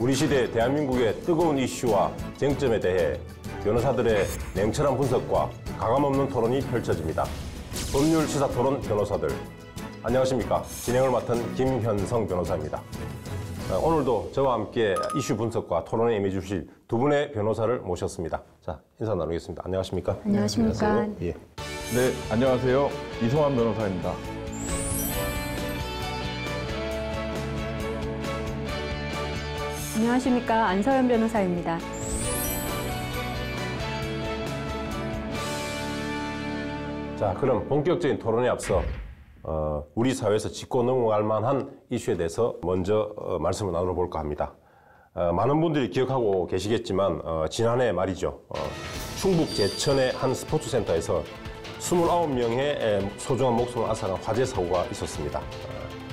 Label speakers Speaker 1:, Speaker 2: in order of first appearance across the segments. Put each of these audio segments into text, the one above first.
Speaker 1: 우리 시대 대한민국의 뜨거운 이슈와 쟁점에 대해 변호사들의 냉철한 분석과 가감없는 토론이 펼쳐집니다. 법률 시사 토론 변호사들, 안녕하십니까? 진행을 맡은 김현성 변호사입니다. 오늘도 저와 함께 이슈 분석과 토론에 임해 주실 두 분의 변호사를 모셨습니다. 자, 인사 나누겠습니다. 안녕하십니까?
Speaker 2: 안녕하십니까?
Speaker 1: 안녕하세요. 예.
Speaker 3: 네, 안녕하세요. 이성환 변호사입니다.
Speaker 2: 안녕하십니까? 안서연 변호사입니다.
Speaker 1: 자, 그럼 본격적인 토론에 앞서 우리 사회에서 짚고 넘어갈 만한 이슈에 대해서 먼저 말씀을 나눠볼까 합니다. 많은 분들이 기억하고 계시겠지만 지난해 말이죠. 충북 제천의 한 스포츠센터에서 29명의 소중한 목숨을 앗아간 화재 사고가 있었습니다.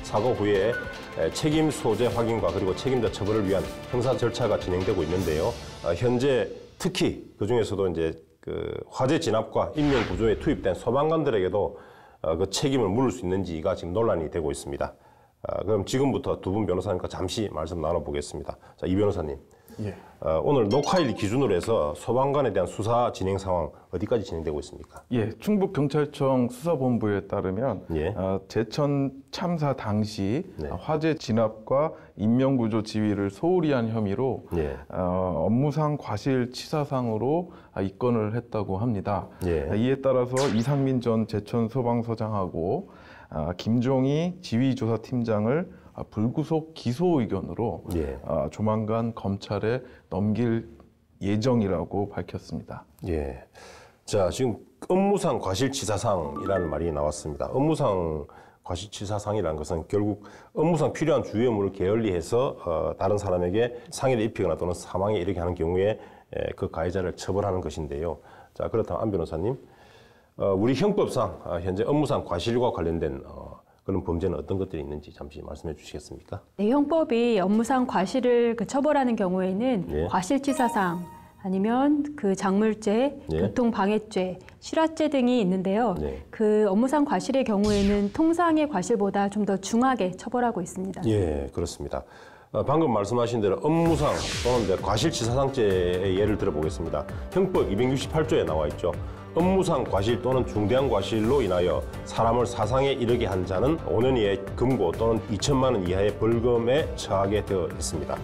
Speaker 1: 사고 후에 책임 소재 확인과 그리고 책임자 처벌을 위한 형사 절차가 진행되고 있는데요. 현재 특히 그 중에서도 이제 그 화재 진압과 인명 구조에 투입된 소방관들에게도 그 책임을 물을 수 있는지가 지금 논란이 되고 있습니다. 그럼 지금부터 두 분 변호사님과 잠시 말씀 나눠보겠습니다. 자, 이 변호사님.
Speaker 3: 예.
Speaker 1: 오늘 녹화일 기준으로 해서 소방관에 대한 수사 진행 상황 어디까지 진행되고 있습니까?
Speaker 3: 예, 충북경찰청 수사본부에 따르면
Speaker 1: 예.
Speaker 3: 제천 참사 당시
Speaker 1: 네.
Speaker 3: 화재 진압과 인명구조 지휘를 소홀히 한 혐의로
Speaker 1: 예.
Speaker 3: 업무상 과실치사상으로 입건을 했다고 합니다.
Speaker 1: 예.
Speaker 3: 이에 따라서 이상민 전 제천소방서장하고 김종희 지휘조사팀장을 불구속 기소 의견으로
Speaker 1: 예.
Speaker 3: 조만간 검찰에 넘길 예정이라고 밝혔습니다.
Speaker 1: 예. 자, 지금 업무상 과실치사상이라는 말이 나왔습니다. 업무상 과실치사상이라는 것은 결국 업무상 필요한 주요 업무를 게을리해서 다른 사람에게 상해를 입히거나 또는 사망에 이르게 하는 경우에 그 가해자를 처벌하는 것인데요. 자, 그렇다면 안 변호사님, 우리 형법상 현재 업무상 과실과 관련된 그런 범죄는 어떤 것들이 있는지 잠시 말씀해 주시겠습니까?
Speaker 2: 네, 형법이 업무상 과실을 처벌하는 경우에는
Speaker 1: 예.
Speaker 2: 과실치사상 아니면 그 작물죄,
Speaker 1: 예.
Speaker 2: 교통방해죄, 실화죄 등이 있는데요.
Speaker 1: 네.
Speaker 2: 그 업무상 과실의 경우에는 통상의 과실보다 좀 더 중하게 처벌하고 있습니다.
Speaker 1: 예, 그렇습니다. 방금 말씀하신 대로 업무상 또는 과실치사상죄의 예를 들어보겠습니다. 형법 268조에 나와 있죠. 업무상 과실 또는 중대한 과실로 인하여 사람을 사상에 이르게 한 자는 5년 이하의 금고 또는 2천만 원 이하의 벌금에 처하게 되어 있습니다.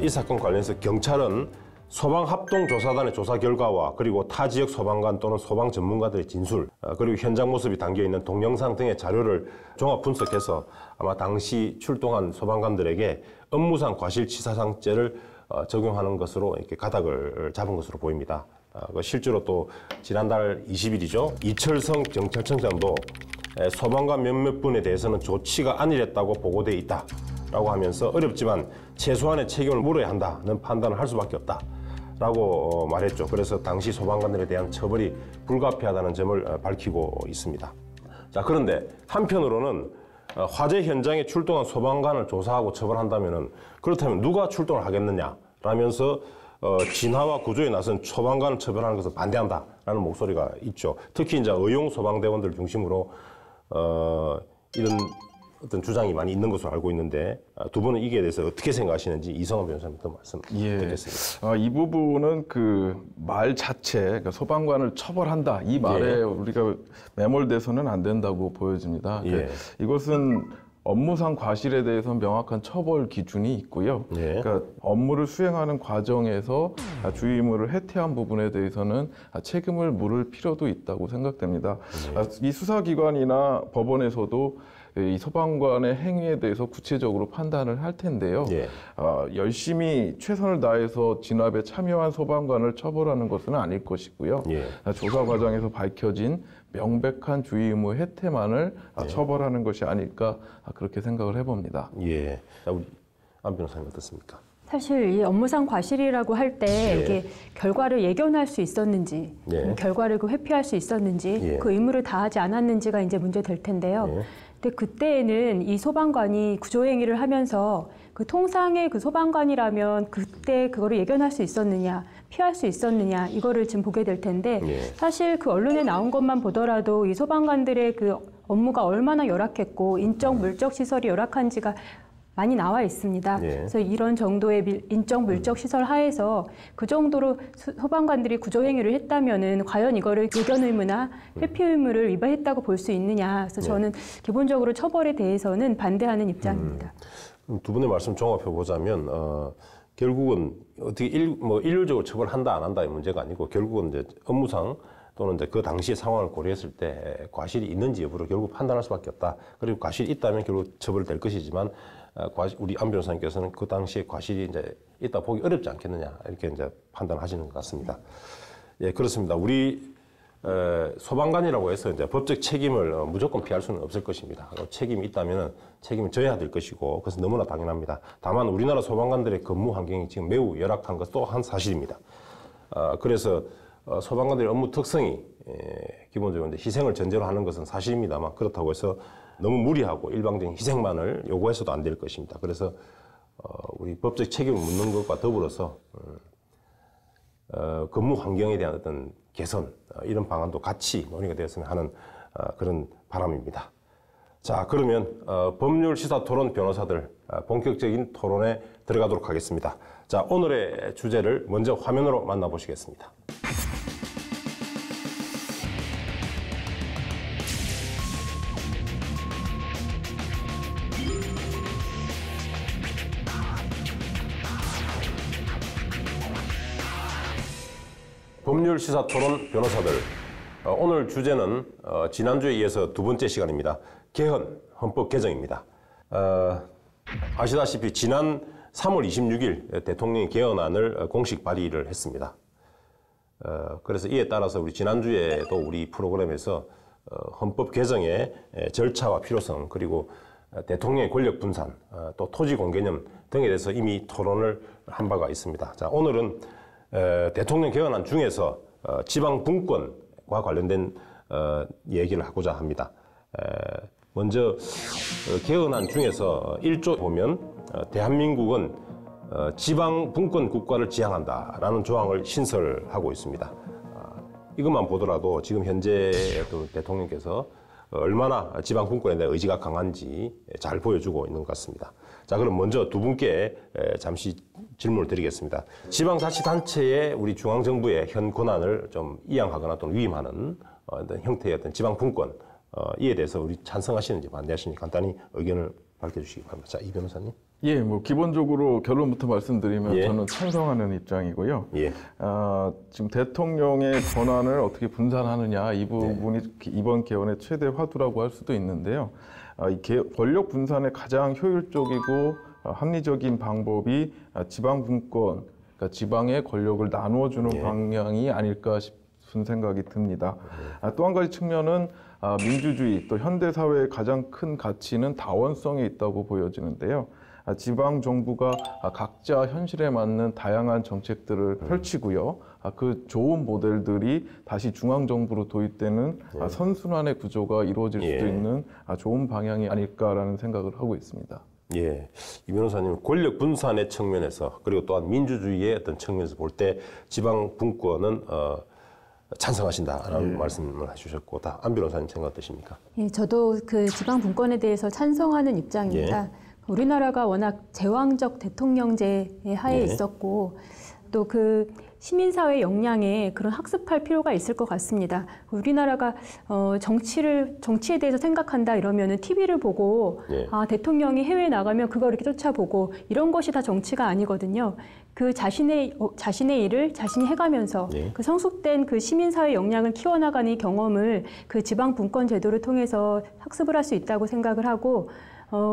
Speaker 1: 이 사건 관련해서 경찰은 소방합동조사단의 조사 결과와 그리고 타 지역 소방관 또는 소방 전문가들의 진술, 그리고 현장 모습이 담겨있는 동영상 등의 자료를 종합 분석해서 아마 당시 출동한 소방관들에게 업무상 과실치사상죄를 적용하는 것으로 이렇게 가닥을 잡은 것으로 보입니다. 실제로 또 지난달 20일이죠. 이철성 경찰청장도 소방관 몇몇 분에 대해서는 조치가 안일했다고 보고돼 있다라고 하면서 어렵지만 최소한의 책임을 물어야 한다는 판단을 할 수밖에 없다라고 말했죠. 그래서 당시 소방관들에 대한 처벌이 불가피하다는 점을 밝히고 있습니다. 자, 그런데 한편으로는 화재 현장에 출동한 소방관을 조사하고 처벌한다면은 그렇다면 누가 출동을 하겠느냐라면서 진화와 구조에 나선 소방관을 처벌하는 것을 반대한다라는 목소리가 있죠. 특히 이제 의용 소방대원들 중심으로 이런 어떤 주장이 많이 있는 것으로 알고 있는데 두 분은 이게 대해서 어떻게 생각하시는지 이성환 변호사님부터 말씀 듣겠습니다.
Speaker 3: 이 부분은 그 말 자체, 그러니까 소방관을 처벌한다 이 말에
Speaker 1: 예.
Speaker 3: 우리가 매몰돼서는 안 된다고 보여집니다.
Speaker 1: 예.
Speaker 3: 이것은 업무상 과실에 대해서 명확한 처벌 기준이 있고요.
Speaker 1: 예.
Speaker 3: 그러니까 업무를 수행하는 과정에서 주의 의무를 해태한 부분에 대해서는 책임을 물을 필요도 있다고 생각됩니다. 이 수사기관이나 법원에서도 이 소방관의 행위에 대해서 구체적으로 판단을 할 텐데요.
Speaker 1: 예.
Speaker 3: 열심히 최선을 다해서 진압에 참여한 소방관을 처벌하는 것은 아닐 것이고요.
Speaker 1: 예.
Speaker 3: 조사 과정에서 밝혀진 명백한 주의 의무 해태만을 처벌하는 것이 아닐까 그렇게 생각을 해봅니다.
Speaker 1: 예. 자, 우리 안 변호사님 어떻습니까?
Speaker 2: 사실 이 업무상 과실이라고 할 때
Speaker 1: 예.
Speaker 2: 이게 결과를 예견할 수 있었는지,
Speaker 1: 예.
Speaker 2: 결과를 회피할 수 있었는지,
Speaker 1: 예.
Speaker 2: 그 의무를 다하지 않았는지가 이제 문제 될 텐데요.
Speaker 1: 예.
Speaker 2: 근데 그때에는 이 소방관이 구조행위를 하면서 그 통상의 그 소방관이라면 그때 그거를 예견할 수 있었느냐, 피할 수 있었느냐, 이거를 지금 보게 될 텐데
Speaker 1: 예.
Speaker 2: 사실 그 언론에 나온 것만 보더라도 이 소방관들의 그 업무가 얼마나 열악했고 인적, 물적 시설이 열악한지가 많이 나와 있습니다.
Speaker 1: 예.
Speaker 2: 그래서 이런 정도의 인적 물적 시설 하에서 그 정도로 소방관들이 구조 행위를 했다면은 과연 이거를 예견 의무나 회피 의무를 위반했다고 볼 수 있느냐. 그래서 저는 기본적으로 처벌에 대해서는 반대하는 입장입니다.
Speaker 1: 두 분의 말씀 종합해 보자면 결국은 어떻게 일률적으로 처벌한다 안 한다의 문제가 아니고 결국은 이제 업무상 또는 이제 그 당시의 상황을 고려했을 때 과실이 있는지 여부를 결국 판단할 수밖에 없다. 그리고 과실이 있다면 결국 처벌될 것이지만 우리 안 변호사님께서는 그 당시에 과실이 이제 있다 보기 어렵지 않겠느냐 이렇게 이제 판단하시는 것 같습니다. 예, 그렇습니다. 우리 소방관이라고 해서 이제 법적 책임을 무조건 피할 수는 없을 것입니다. 책임이 있다면 책임을 져야 될 것이고 그것은 너무나 당연합니다. 다만 우리나라 소방관들의 근무 환경이 지금 매우 열악한 것도 한 사실입니다. 그래서 소방관들의 업무 특성이 기본적으로 이제 희생을 전제로 하는 것은 사실입니다만 그렇다고 해서 너무 무리하고 일방적인 희생만을 요구해서도 안 될 것입니다. 그래서 우리 법적 책임을 묻는 것과 더불어서 근무 환경에 대한 어떤 개선 이런 방안도 같이 논의가 되었으면 하는 그런 바람입니다. 자, 그러면 법률 시사 토론 변호사들 본격적인 토론에 들어가도록 하겠습니다. 자, 오늘의 주제를 먼저 화면으로 만나보시겠습니다. 법률 시사 토론 변호사들 오늘 주제는 지난주에 이어서 두 번째 시간입니다. 개헌 헌법 개정입니다. 아시다시피 지난 3월 26일 대통령이 개헌안을 공식 발의를 했습니다. 그래서 이에 따라서 우리 지난주에도 우리 프로그램에서 헌법 개정의 절차와 필요성 그리고 대통령의 권력 분산 또 토지 공개념 등에 대해서 이미 토론을 한 바가 있습니다. 자, 오늘은 대통령 개헌안 중에서 지방 분권과 관련된 얘기를 하고자 합니다. 먼저 개헌안 중에서 1조 보면 대한민국은 지방 분권 국가를 지향한다라는 조항을 신설하고 있습니다. 이것만 보더라도 지금 현재 대통령께서 얼마나 지방 분권에 대한 의지가 강한지 잘 보여주고 있는 것 같습니다. 자, 그럼 먼저 두 분께 잠시 질문을 드리겠습니다. 지방자치단체의 우리 중앙정부의 현 권한을 좀 이양하거나 또는 위임하는 어떤 형태의 어떤 지방 분권 이에 대해서 우리 찬성하시는지 반대하시는지 간단히 의견을 밝혀주시기 바랍니다. 자, 이 변호사님.
Speaker 3: 예, 뭐 기본적으로 결론부터 말씀드리면
Speaker 1: 예.
Speaker 3: 저는 찬성하는 입장이고요.
Speaker 1: 예.
Speaker 3: 지금 대통령의 권한을 어떻게 분산하느냐 이 부분이 이번 개헌의 최대 화두라고 할 수도 있는데요. 권력 분산의 가장 효율적이고 합리적인 방법이 지방 분권, 그러니까 지방의 권력을 나누어주는
Speaker 1: 예.
Speaker 3: 방향이 아닐까 싶은 생각이 듭니다. 또 한 가지 측면은 민주주의 또 현대 사회의 가장 큰 가치는 다원성에 있다고 보여지는데요. 지방 정부가 각자 현실에 맞는 다양한 정책들을 펼치고요. 그 좋은 모델들이 다시 중앙 정부로 도입되는 선순환의 구조가 이루어질 수도 있는 좋은 방향이 아닐까라는 생각을 하고 있습니다.
Speaker 1: 예, 이 변호사님 권력 분산의 측면에서 그리고 또한 민주주의의 어떤 측면에서 볼 때 지방 분권은 찬성하신다라는 말씀을 해주셨고, 안 변호사님 생각 어떠십니까?
Speaker 2: 예, 저도 그 지방 분권에 대해서 찬성하는 입장입니다. 우리나라가 워낙 제왕적 대통령제의 하에 있었고 또 그 시민사회 역량에 그런 학습할 필요가 있을 것 같습니다. 우리나라가 정치에 대해서 생각한다 이러면은 TV를 보고 대통령이 해외에 나가면 그걸 이렇게 쫓아보고 이런 것이 다 정치가 아니거든요. 그 자신의 일을 자신이 해가면서 그 성숙된 그 시민사회 역량을 키워나가는 이 경험을 그 지방 분권 제도를 통해서 학습을 할 수 있다고 생각을 하고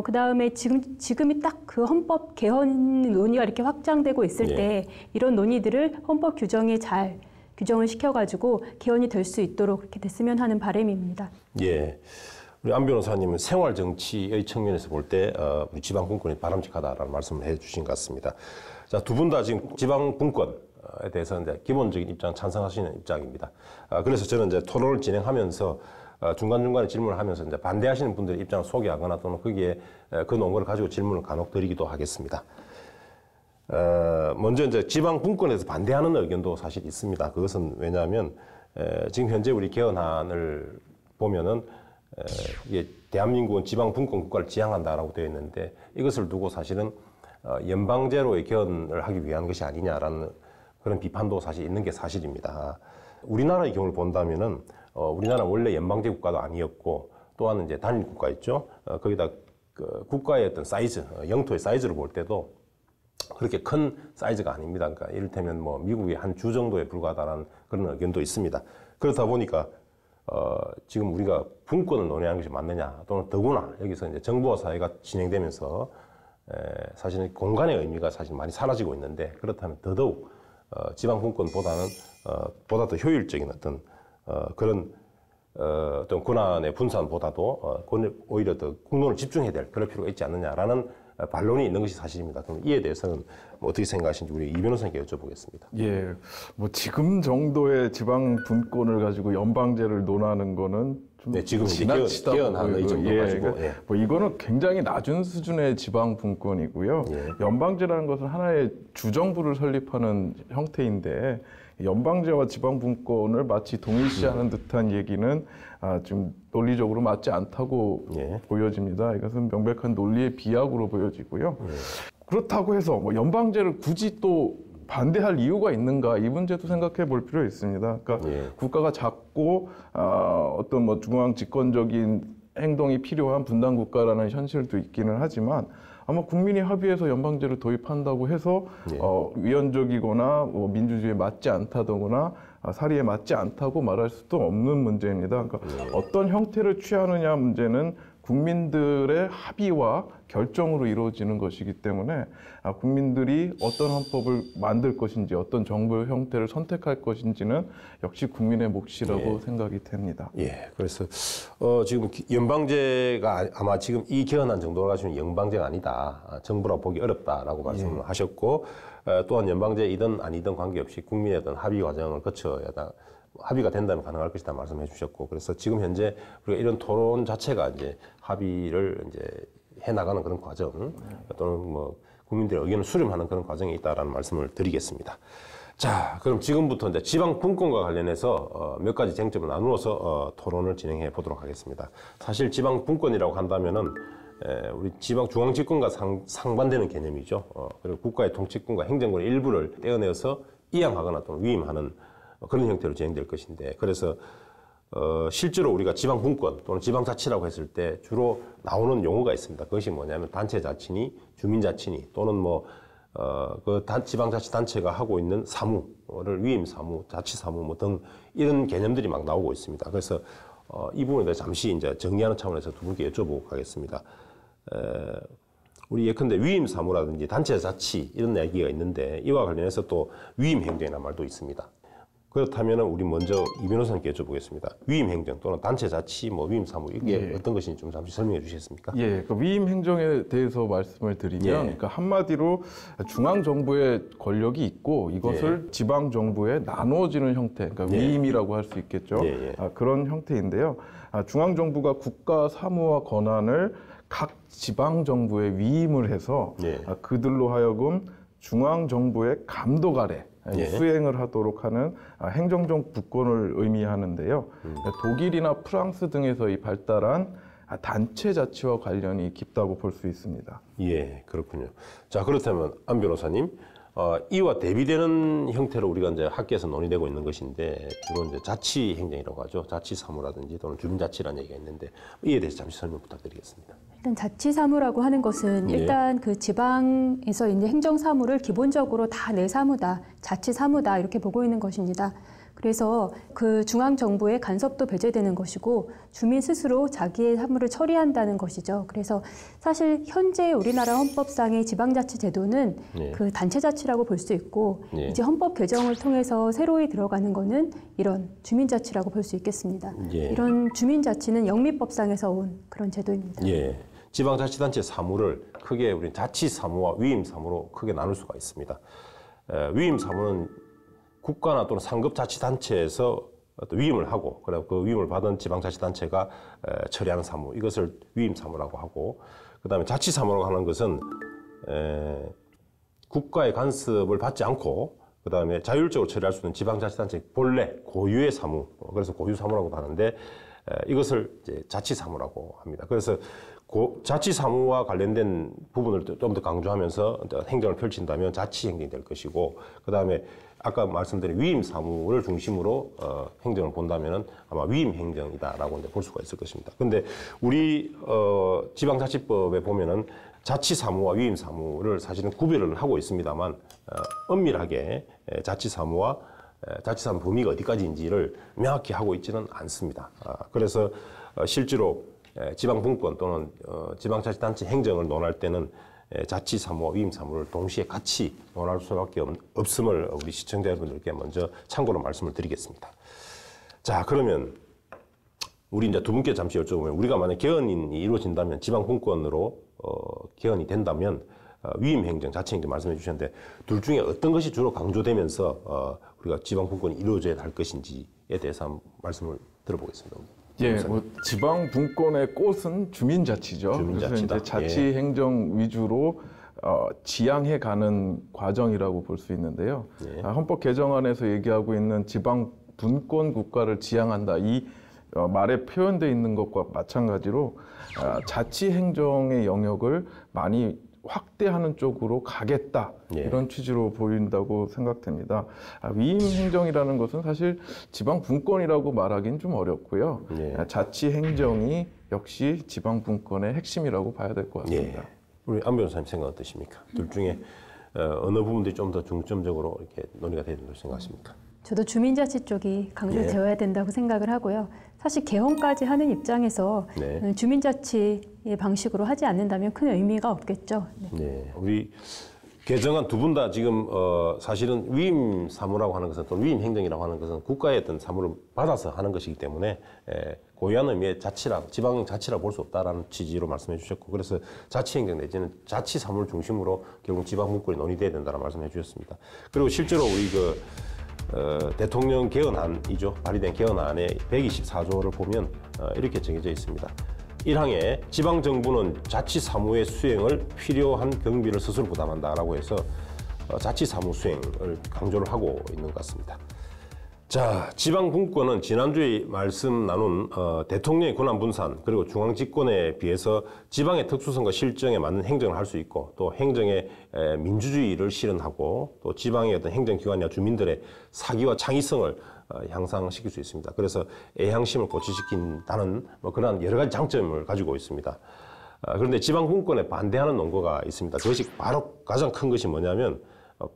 Speaker 2: 그 다음에 지금이 딱 그 헌법 개헌 논의가 이렇게 확장되고 있을 때 이런 논의들을 헌법 규정에 잘 규정을 시켜가지고 개헌이 될 수 있도록 그렇게 됐으면 하는 바람입니다. 예.
Speaker 1: 우리 안 변호사님은 생활 정치의 측면에서 볼 때 우리 지방 분권이 바람직하다라는 말씀을 해주신 것 같습니다. 자, 두 분 다 지금 지방 분권에 대해서 이제 기본적인 입장 찬성하시는 입장입니다. 그래서 저는 이제 토론을 진행하면서 중간중간에 질문을 하면서 이제 반대하시는 분들의 입장을 소개하거나 또는 거기에 그 논거를 가지고 질문을 간혹 드리기도 하겠습니다. 먼저 이제 지방 분권에서 반대하는 의견도 사실 있습니다. 그것은 왜냐하면 지금 현재 우리 개헌안을 보면은 이게 대한민국은 지방 분권 국가를 지향한다라고 되어 있는데 이것을 두고 사실은 연방제로의 개헌을 하기 위한 것이 아니냐라는 그런 비판도 사실 있는 게 사실입니다. 우리나라의 경우를 본다면은 우리나라는 원래 연방제 국가도 아니었고 또한 이제 단일 국가였죠. 거기다 그 국가의 어떤 사이즈, 영토의 사이즈를 볼 때도 그렇게 큰 사이즈가 아닙니다. 그러니까 이를테면 뭐 미국의 한 주 정도에 불과하다는 그런 의견도 있습니다. 그렇다 보니까 지금 우리가 분권을 논의하는 것이 맞느냐 또는 더구나 여기서 이제 정부와 사회가 진행되면서 사실은 공간의 의미가 사실 많이 사라지고 있는데 그렇다면 더더욱 지방 분권보다는 보다 더 효율적인 어떤 그런 어떤 권한의 분산보다도 오히려 더 공론을 집중해야 될 그럴 필요가 있지 않느냐라는 반론이 있는 것이 사실입니다. 그럼 이에 대해서는 뭐 어떻게 생각하시는지 우리 이 변호사님께 여쭤보겠습니다.
Speaker 3: 예, 뭐 지금 정도의 지방 분권을 가지고 연방제를 논하는 거는 좀
Speaker 1: 네, 지금
Speaker 3: 지나치다고
Speaker 1: 개헌하는 이 정도 가지고
Speaker 3: 그러니까 뭐 이거는 굉장히 낮은 수준의 지방 분권이고요. 연방제라는 것은 하나의 주정부를 설립하는 형태인데 연방제와 지방 분권을 마치 동일시하는 듯한 얘기는 좀 논리적으로 맞지 않다고 보여집니다. 이것은 명백한 논리의 비약으로 보여지고요. 그렇다고 해서 뭐 연방제를 굳이 또 반대할 이유가 있는가 이 문제도 생각해 볼 필요 있습니다. 그러니까 국가가 작고 어떤 뭐 중앙 집권적인 행동이 필요한 분단 국가라는 현실도 있기는 하지만 아마 국민이 합의해서 연방제를 도입한다고 해서 위헌적이거나 뭐 민주주의에 맞지 않다거나 사리에 맞지 않다고 말할 수도 없는 문제입니다. 그러니까 어떤 형태를 취하느냐 문제는 국민들의 합의와 결정으로 이루어지는 것이기 때문에 국민들이 어떤 헌법을 만들 것인지 어떤 정부 형태를 선택할 것인지는 역시 국민의 몫이라고 생각이 됩니다.
Speaker 1: 예, 그래서 지금 연방제가 아마 지금 이 개헌안 정도로 가지고는 연방제가 아니다. 정부라 보기 어렵다라고 말씀을 하셨고 또한 연방제이든 아니든 관계없이 국민의 어떤 합의 과정을 거쳐야 합의가 된다면 가능할 것이다 말씀해 주셨고 그래서 지금 현재 우리가 이런 토론 자체가 이제 합의를 이제 해 나가는 그런 과정 또는 뭐 국민들의 의견을 수렴하는 그런 과정이 있다라는 말씀을 드리겠습니다. 자, 그럼 지금부터 이제 지방 분권과 관련해서 몇 가지 쟁점을 나누어서 토론을 진행해 보도록 하겠습니다. 사실 지방 분권이라고 한다면은 우리 지방 중앙 집권과 상반되는 개념이죠. 그리고 국가의 통치권과 행정권의 일부를 떼어내어서 이양하거나 또는 위임하는 그런 형태로 진행될 것인데 그래서 실제로 우리가 지방 분권 또는 지방자치라고 했을 때 주로 나오는 용어가 있습니다. 그것이 뭐냐면 단체자치니 주민자치니 또는 뭐 그 지방자치단체가 하고 있는 사무를 위임사무, 자치사무 뭐 등 이런 개념들이 막 나오고 있습니다. 그래서 이 부분에 대해서 잠시 이제 정리하는 차원에서 두 분께 여쭤보고 가겠습니다. 우리 예컨대 위임사무라든지 단체자치 이런 얘기가 있는데 이와 관련해서 또 위임행정이라는 말도 있습니다. 그렇다면 우리 먼저 이 변호사님께 여쭤보겠습니다. 위임행정 또는 단체자치, 뭐 위임사무 이게 어떤 것인지 좀 잠시 설명해 주시겠습니까?
Speaker 3: 예, 그 위임행정에 대해서 말씀을 드리면, 그러니까 한마디로 중앙 정부의 권력이 있고 이것을 지방 정부에 나누어지는 형태, 그러니까 위임이라고 할 수 있겠죠. 그런 형태인데요. 중앙 정부가 국가 사무와 권한을 각 지방 정부에 위임을 해서 그들로 하여금 중앙 정부의 감독 아래 수행을 하도록 하는 행정적 분권을 의미하는데요. 독일이나 프랑스 등에서 이 발달한 단체 자치와 관련이 깊다고 볼 수 있습니다.
Speaker 1: 예, 그렇군요. 자, 그렇다면 안 변호사님, 이와 대비되는 형태로 우리가 이제 학계에서 논의되고 있는 것인데 주로 이제 자치 행정이라고 하죠. 자치 사무라든지 또는 주민자치라는 얘기가 있는데 이에 대해서 잠시 설명 부탁드리겠습니다.
Speaker 2: 일단 자치사무라고 하는 것은 일단 그 지방에서 있는 행정사무를 기본적으로 다 내 사무다, 자치사무다 이렇게 보고 있는 것입니다. 그래서 그 중앙정부의 간섭도 배제되는 것이고 주민 스스로 자기의 사무를 처리한다는 것이죠. 그래서 사실 현재 우리나라 헌법상의 지방자치 제도는 그 단체자치라고 볼 수 있고 이제 헌법 개정을 통해서 새로이 들어가는 거는 이런 주민자치라고 볼 수 있겠습니다. 이런 주민자치는 영미법상에서 온 그런 제도입니다.
Speaker 1: 지방자치단체 사무를 크게 우리 자치사무와 위임사무로 크게 나눌 수가 있습니다. 위임사무는 국가나 또는 상급자치단체에서 어떤 위임을 하고 그리고 그 위임을 받은 지방자치단체가 처리하는 사무 이것을 위임사무라고 하고 그다음에 자치사무라고 하는 것은 국가의 간섭을 받지 않고 그다음에 자율적으로 처리할 수 있는 지방자치단체 본래 고유의 사무 그래서 고유사무라고도 하는데 이것을 이제 자치사무라고 합니다. 그래서 자치사무와 관련된 부분을 좀 더 강조하면서 행정을 펼친다면 자치행정이 될 것이고, 그 다음에 아까 말씀드린 위임사무를 중심으로 행정을 본다면은 아마 위임행정이다라고 볼 수가 있을 것입니다. 근데 우리 지방자치법에 보면은 자치사무와 위임사무를 사실은 구별을 하고 있습니다만 엄밀하게 자치사무 범위가 어디까지인지를 명확히 하고 있지는 않습니다. 그래서 실제로 지방분권 또는 지방자치단체 행정을 논할 때는 자치사무와 위임사무를 동시에 같이 논할 수밖에 없음을 우리 시청자 여러분들께 먼저 참고로 말씀을 드리겠습니다. 자, 그러면 우리 이제 두 분께 잠시 여쭤보면, 우리가 만약 개헌이 이루어진다면, 지방분권으로 개헌이 된다면 위임행정, 자치행정 말씀해 주셨는데, 둘 중에 어떤 것이 주로 강조되면서 우리가 지방분권이 이루어져야 할 것인지에 대해서 한번 말씀을 들어보겠습니다.
Speaker 3: 예, 뭐 지방 분권의 꽃은 주민자치죠.
Speaker 1: 주민자치다.
Speaker 3: 그래서 이제 자치행정 위주로 지향해 가는 과정이라고 볼 수 있는데요.
Speaker 1: 예.
Speaker 3: 헌법 개정안에서 얘기하고 있는 지방 분권 국가를 지향한다, 이 말에 표현되어 있는 것과 마찬가지로 자치행정의 영역을 많이 확대하는 쪽으로 가겠다,
Speaker 1: 예.
Speaker 3: 이런 취지로 보인다고 생각됩니다. 위임행정이라는 것은 사실 지방분권이라고 말하기는 좀 어렵고요.
Speaker 1: 예.
Speaker 3: 자치행정이 역시 지방분권의 핵심이라고 봐야 될 것 같습니다.
Speaker 1: 예. 우리 안 변호사님 생각 어떠십니까? 둘 중에 어느 부분들이 좀 더 중점적으로 이렇게 논의가 되는 걸 생각하십니까?
Speaker 2: 저도 주민자치 쪽이 강조되어야 된다고 생각을 하고요. 사실 개헌까지 하는 입장에서
Speaker 1: 네.
Speaker 2: 주민자치의 방식으로 하지 않는다면 큰 의미가 없겠죠. 네.
Speaker 1: 네, 우리 개정안 두 분 다 지금 사실은 위임 사무라고 하는 것은, 또 위임 행정이라고 하는 것은 국가의 어떤 사무를 받아서 하는 것이기 때문에 고유한 의미의 지방 자치라 볼 수 없다라는 취지로 말씀해 주셨고, 그래서 자치행정 내지는 자치 사무를 중심으로 결국 지방 분권이 논의돼야 된다는 말씀해 주셨습니다. 그리고 실제로 우리 대통령 개헌안이죠. 발의된 개헌안의 124조를 보면 이렇게 정해져 있습니다. 1항에 지방정부는 자치사무의 수행을 필요한 경비를 스스로 부담한다라고 해서 자치사무 수행을 강조를 하고 있는 것 같습니다. 자, 지방분권은 지난주에 말씀 나눈 대통령의 권한 분산, 그리고 중앙집권에 비해서 지방의 특수성과 실정에 맞는 행정을 할 수 있고, 또 행정의 민주주의를 실현하고, 또 지방의 어떤 행정기관이나 주민들의 사기와 창의성을 향상시킬 수 있습니다. 그래서 애향심을 고취시킨다는 그런 여러 가지 장점을 가지고 있습니다. 그런데 지방분권에 반대하는 논거가 있습니다. 그것이 바로 가장 큰 것이 뭐냐면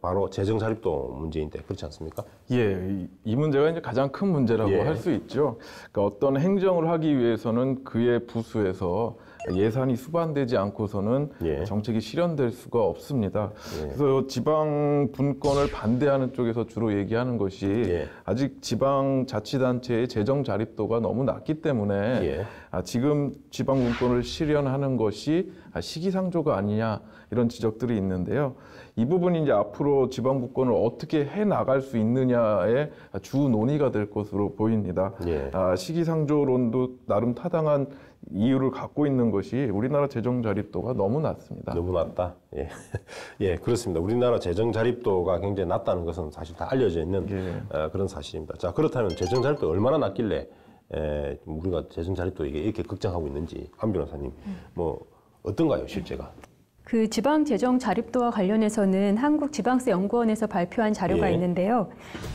Speaker 1: 바로 재정자립도 문제인데, 그렇지 않습니까?
Speaker 3: 예, 이 문제가 이제 가장 큰 문제라고
Speaker 1: 예.
Speaker 3: 할 수 있죠. 그러니까 어떤 행정을 하기 위해서는 그의 부수에서 예산이 수반되지 않고서는
Speaker 1: 예.
Speaker 3: 정책이 실현될 수가 없습니다.
Speaker 1: 예.
Speaker 3: 그래서 지방 분권을 반대하는 쪽에서 주로 얘기하는 것이
Speaker 1: 예.
Speaker 3: 아직 지방자치단체의 재정 자립도가 너무 낮기 때문에
Speaker 1: 예.
Speaker 3: 지금 지방 분권을 실현하는 것이 시기상조가 아니냐, 이런 지적들이 있는데요. 이 부분이 이제 앞으로 지방 분권을 어떻게 해 나갈 수 있느냐의 주 논의가 될 것으로 보입니다.
Speaker 1: 예.
Speaker 3: 시기상조론도 나름 타당한 이유를 갖고 있는 것이 우리나라 재정 자립도가 너무 낮습니다.
Speaker 1: 너무 낮다. 예, 예, 그렇습니다. 우리나라 재정 자립도가 굉장히 낮다는 것은 사실 다 알려져 있는
Speaker 3: 예.
Speaker 1: 그런 사실입니다. 자, 그렇다면 재정 자립도 얼마나 낮길래 우리가 재정 자립도 이렇게 걱정하고 있는지, 한 변호사님, 뭐 어떤가요, 실제가?
Speaker 2: 그 지방 재정 자립도와 관련해서는 한국지방세연구원에서 발표한 자료가
Speaker 1: 예.
Speaker 2: 있는데요.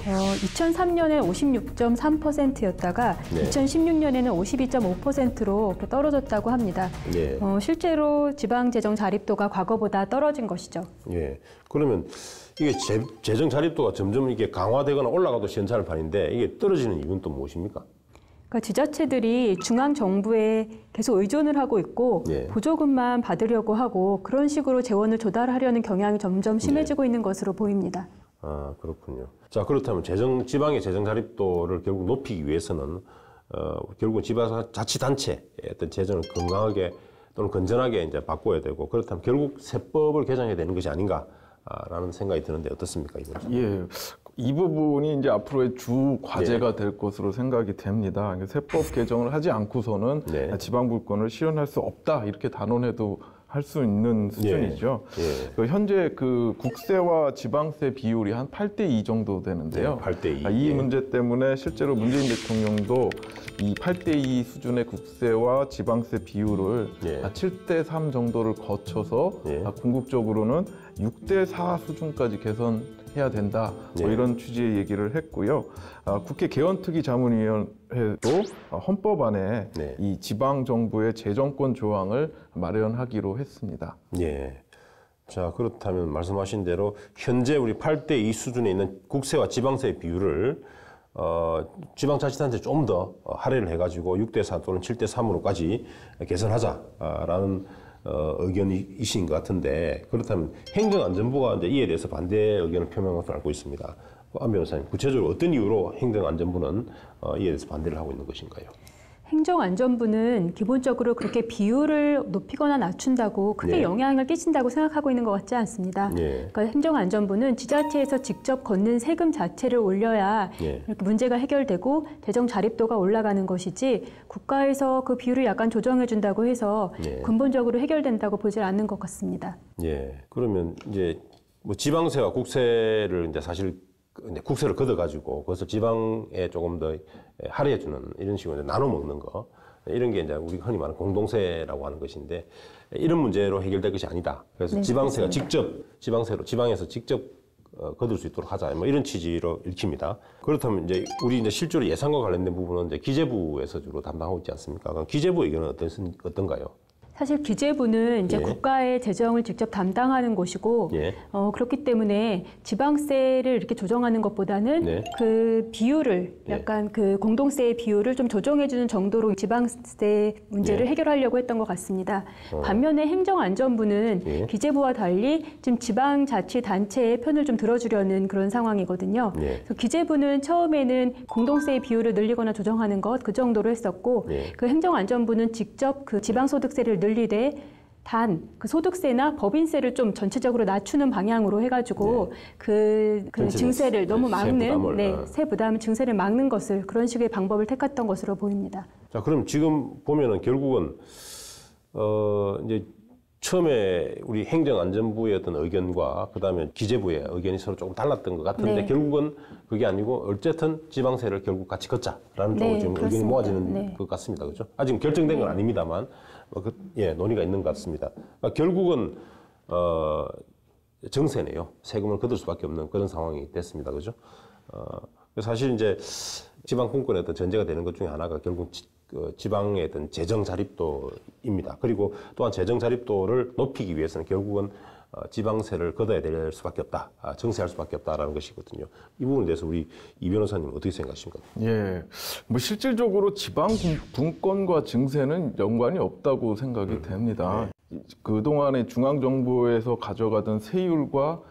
Speaker 2: 2003년에 56.3%였다가
Speaker 1: 네.
Speaker 2: 2016년에는 52.5%로 떨어졌다고 합니다.
Speaker 1: 예.
Speaker 2: 실제로 지방 재정 자립도가 과거보다 떨어진 것이죠.
Speaker 1: 예. 그러면 이게 재정 자립도가 점점 이게 강화되거나 올라가도 시원찮을 판인데, 이게 떨어지는 이유는 또 무엇입니까?
Speaker 2: 그러니까 지자체들이 중앙 정부에 계속 의존을 하고 있고
Speaker 1: 예.
Speaker 2: 보조금만 받으려고 하고, 그런 식으로 재원을 조달하려는 경향이 점점 심해지고 있는 것으로 보입니다.
Speaker 1: 아, 그렇군요. 자, 그렇다면 지방의 재정 자립도를 결국 높이기 위해서는 결국은 지방자치단체의 어떤 재정을 건강하게 또는 건전하게 이제 바꿔야 되고, 그렇다면 결국 세법을 개정해야 되는 것이 아닌가라는 생각이 드는데 어떻습니까, 이번?
Speaker 3: 예. 이 부분이 이제 앞으로의 주 과제가 될 것으로 생각이 됩니다. 그러니까 세법 개정을 하지 않고서는
Speaker 1: 네.
Speaker 3: 지방 분권을 실현할 수 없다, 이렇게 단언해도 할 수 있는 수준이죠. 그 현재 그 국세와 지방세 비율이 한 8대2 정도 되는데요.
Speaker 1: 8대2.
Speaker 3: 이 문제 때문에 실제로 문재인 대통령도 이 8대2 수준의 국세와 지방세 비율을 7대3 정도를 거쳐서 궁극적으로는 6대4 수준까지 개선해야 된다. 뭐 이런 취지의 얘기를 했고요. 국회 개헌특위 자문위원회도 헌법안에 이 지방 정부의 재정권 조항을 마련하기로 했습니다.
Speaker 1: 예. 자, 그렇다면 말씀하신 대로 현재 우리 8대2 수준에 있는 국세와 지방세 비율을 지방자치단체 좀 더 할애를 해가지고 6대4 또는 7대3으로까지 개선하자라는 의견이신 것 같은데, 그렇다면 행정안전부가 이제 이에 대해서 반대 의견을 표명한 것으로 알고 있습니다. 안 변호사님, 구체적으로 어떤 이유로 행정안전부는 이에 대해서 반대를 하고 있는 것인가요?
Speaker 2: 행정안전부는 기본적으로 그렇게 비율을 높이거나 낮춘다고 크게 영향을 끼친다고 생각하고 있는 것 같지 않습니다. 그러니까 행정안전부는 지자체에서 직접 걷는 세금 자체를 올려야 이렇게 문제가 해결되고 재정 자립도가 올라가는 것이지, 국가에서 그 비율을 약간 조정해 준다고 해서 근본적으로 해결된다고 보질 않는 것 같습니다.
Speaker 1: 그러면 이제 뭐 지방세와 국세를 이제 사실 국세를 걷어가지고 그것을 지방에 조금 더 할애해주는 이런 식으로 이제 나눠 먹는 거, 이런 게 이제 우리가 흔히 말하는 공동세라고 하는 것인데, 이런 문제로 해결될 것이 아니다. 그래서 지방세가 직접 지방에서 직접 거둘 수 있도록 하자, 뭐 이런 취지로 읽힙니다. 그렇다면 이제 우리 이제 실제로 예산과 관련된 부분은 이제 기재부에서 주로 담당하고 있지 않습니까? 그럼 기재부 의견은 어떤가요?
Speaker 2: 사실 기재부는 이제 국가의 재정을 직접 담당하는 곳이고, 그렇기 때문에 지방세를 이렇게 조정하는 것보다는 그 비율을 약간 그 공동세의 비율을 좀 조정해주는 정도로 지방세 문제를 해결하려고 했던 것 같습니다. 반면에 행정안전부는 기재부와 달리 지금 지방자치단체의 편을 좀 들어주려는 그런 상황이거든요. 그래서 기재부는 처음에는 공동세의 비율을 늘리거나 조정하는 것, 그 정도로 했었고, 그 행정안전부는 직접 그 지방소득세를 늘리되 단 그 소득세나 법인세를 좀 전체적으로 낮추는 방향으로 해가지고 그 증세를 너무 막는 세 부담 증세를 막는 것을, 그런 식의 방법을 택했던 것으로 보입니다.
Speaker 1: 자, 그럼 지금 보면은 결국은 이제 처음에 우리 행정안전부의 어떤 의견과 그다음에 기재부의 의견이 서로 조금 달랐던 것 같은데, 결국은 그게 아니고 어쨌든 지방세를 결국 같이 걷자라는 쪽으로 지금
Speaker 2: 그렇습니다.
Speaker 1: 의견이 모아지는 것 같습니다. 그렇죠? 아직 결정된 건 아닙니다만 논의가 있는 것 같습니다. 그러니까 결국은 정세네요. 세금을 거둘 수밖에 없는 그런 상황이 됐습니다. 그렇죠? 사실 이제 지방 분권의 어떤 전제가 되는 것 중에 하나가 결국 지방의 어떤 재정 자립도입니다. 그리고 또한 재정 자립도를 높이기 위해서는 결국은 지방세를 걷어야 될 수밖에 없다, 정세할 수밖에 없다라는 것이거든요. 이 부분에 대해서 우리 이 변호사님 어떻게 생각하십니까?
Speaker 3: 뭐 실질적으로 지방 분권과 증세는 연관이 없다고 생각이 됩니다. 그동안에 중앙정부에서 가져가던 세율과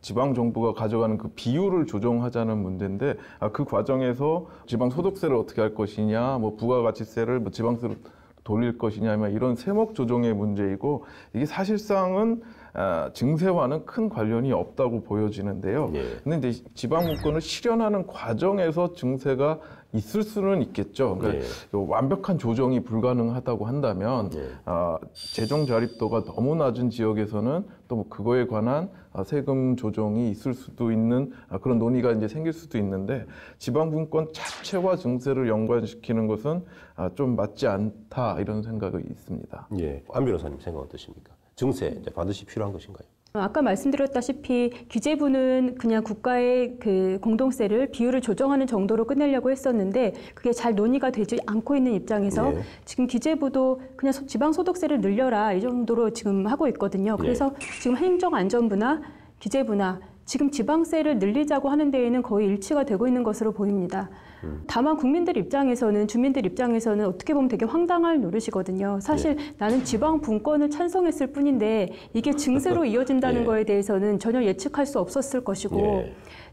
Speaker 3: 지방정부가 가져가는 그 비율을 조정하자는 문제인데, 그 과정에서 지방소득세를 어떻게 할 것이냐, 뭐 부가가치세를 뭐 지방세로 돌릴 것이냐, 이런 세목 조정의 문제이고, 이게 사실상은 증세와는 큰 관련이 없다고 보여지는데요. 근데 이제 지방분권을 실현하는 과정에서 증세가 있을 수는 있겠죠. 그러니까 완벽한 조정이 불가능하다고 한다면 재정 자립도가 너무 낮은 지역에서는 또 뭐 그거에 관한 세금 조정이 있을 수도 있는 그런 논의가 이제 생길 수도 있는데, 지방분권 자체와 증세를 연관시키는 것은 좀 맞지 않다, 이런 생각이 있습니다.
Speaker 1: 안 변호사님 생각 어떠십니까? 증세 이제 반드시 필요한 것인가요?
Speaker 2: 아까 말씀드렸다시피 기재부는 그냥 국가의 그 공동세를 비율을 조정하는 정도로 끝내려고 했었는데, 그게 잘 논의가 되지 않고 있는 입장에서 지금 기재부도 그냥 지방소득세를 늘려라, 이 정도로 지금 하고 있거든요. 그래서 지금 행정안전부나 기재부나 지금 지방세를 늘리자고 하는 데에는 거의 일치가 되고 있는 것으로 보입니다. 다만 국민들 입장에서는, 주민들 입장에서는 어떻게 보면 되게 황당할 노릇이거든요. 사실 나는 지방 분권을 찬성했을 뿐인데 이게 증세로 이어진다는 거에 대해서는 전혀 예측할 수 없었을 것이고,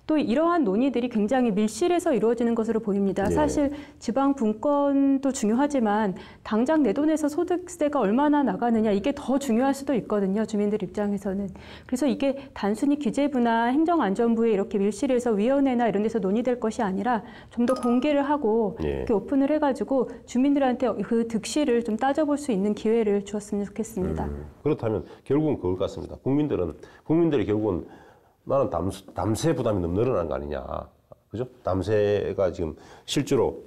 Speaker 2: 또 이러한 논의들이 굉장히 밀실에서 이루어지는 것으로 보입니다. 사실 지방 분권도 중요하지만 당장 내 돈에서 소득세가 얼마나 나가느냐, 이게 더 중요할 수도 있거든요, 주민들 입장에서는. 그래서 이게 단순히 기재부나 행정안전부에 이렇게 밀실에서 위원회나 이런 데서 논의될 것이 아니라 좀 더 먼저 공개를 하고
Speaker 1: 예.
Speaker 2: 이렇게 오픈을 해가지고 주민들한테 그 득실을 좀 따져볼 수 있는 기회를 주었으면 좋겠습니다.
Speaker 1: 그렇다면 결국은 그걸 같습니다. 국민들이 결국은 나는 담세 부담이 너무 늘어난 거 아니냐. 그죠? 담세가 지금 실제로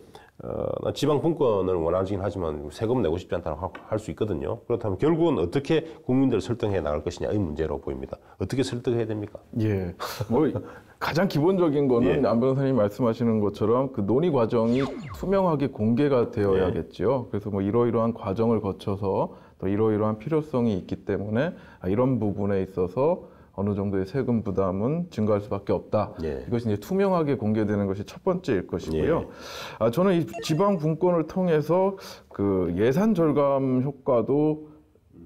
Speaker 1: 나 지방 분권을 원하긴 하지만 세금 내고 싶지 않다고 할 수 있거든요. 그렇다면 결국은 어떻게 국민들을 설득해 나갈 것이냐 이 문제로 보입니다. 어떻게 설득해야 됩니까?
Speaker 3: 예, 뭐 가장 기본적인 거는
Speaker 1: 예.
Speaker 3: 안 변호사님 말씀하시는 것처럼 그 논의 과정이 투명하게 공개가 되어야겠죠. 그래서 뭐 이러이러한 과정을 거쳐서 또 이러이러한 필요성이 있기 때문에 이런 부분에 있어서 어느 정도의 세금 부담은 증가할 수밖에 없다.
Speaker 1: 예.
Speaker 3: 이것이 이제 투명하게 공개되는 것이 첫 번째일 것이고요.
Speaker 1: 예.
Speaker 3: 저는 이 지방 분권을 통해서 그 예산 절감 효과도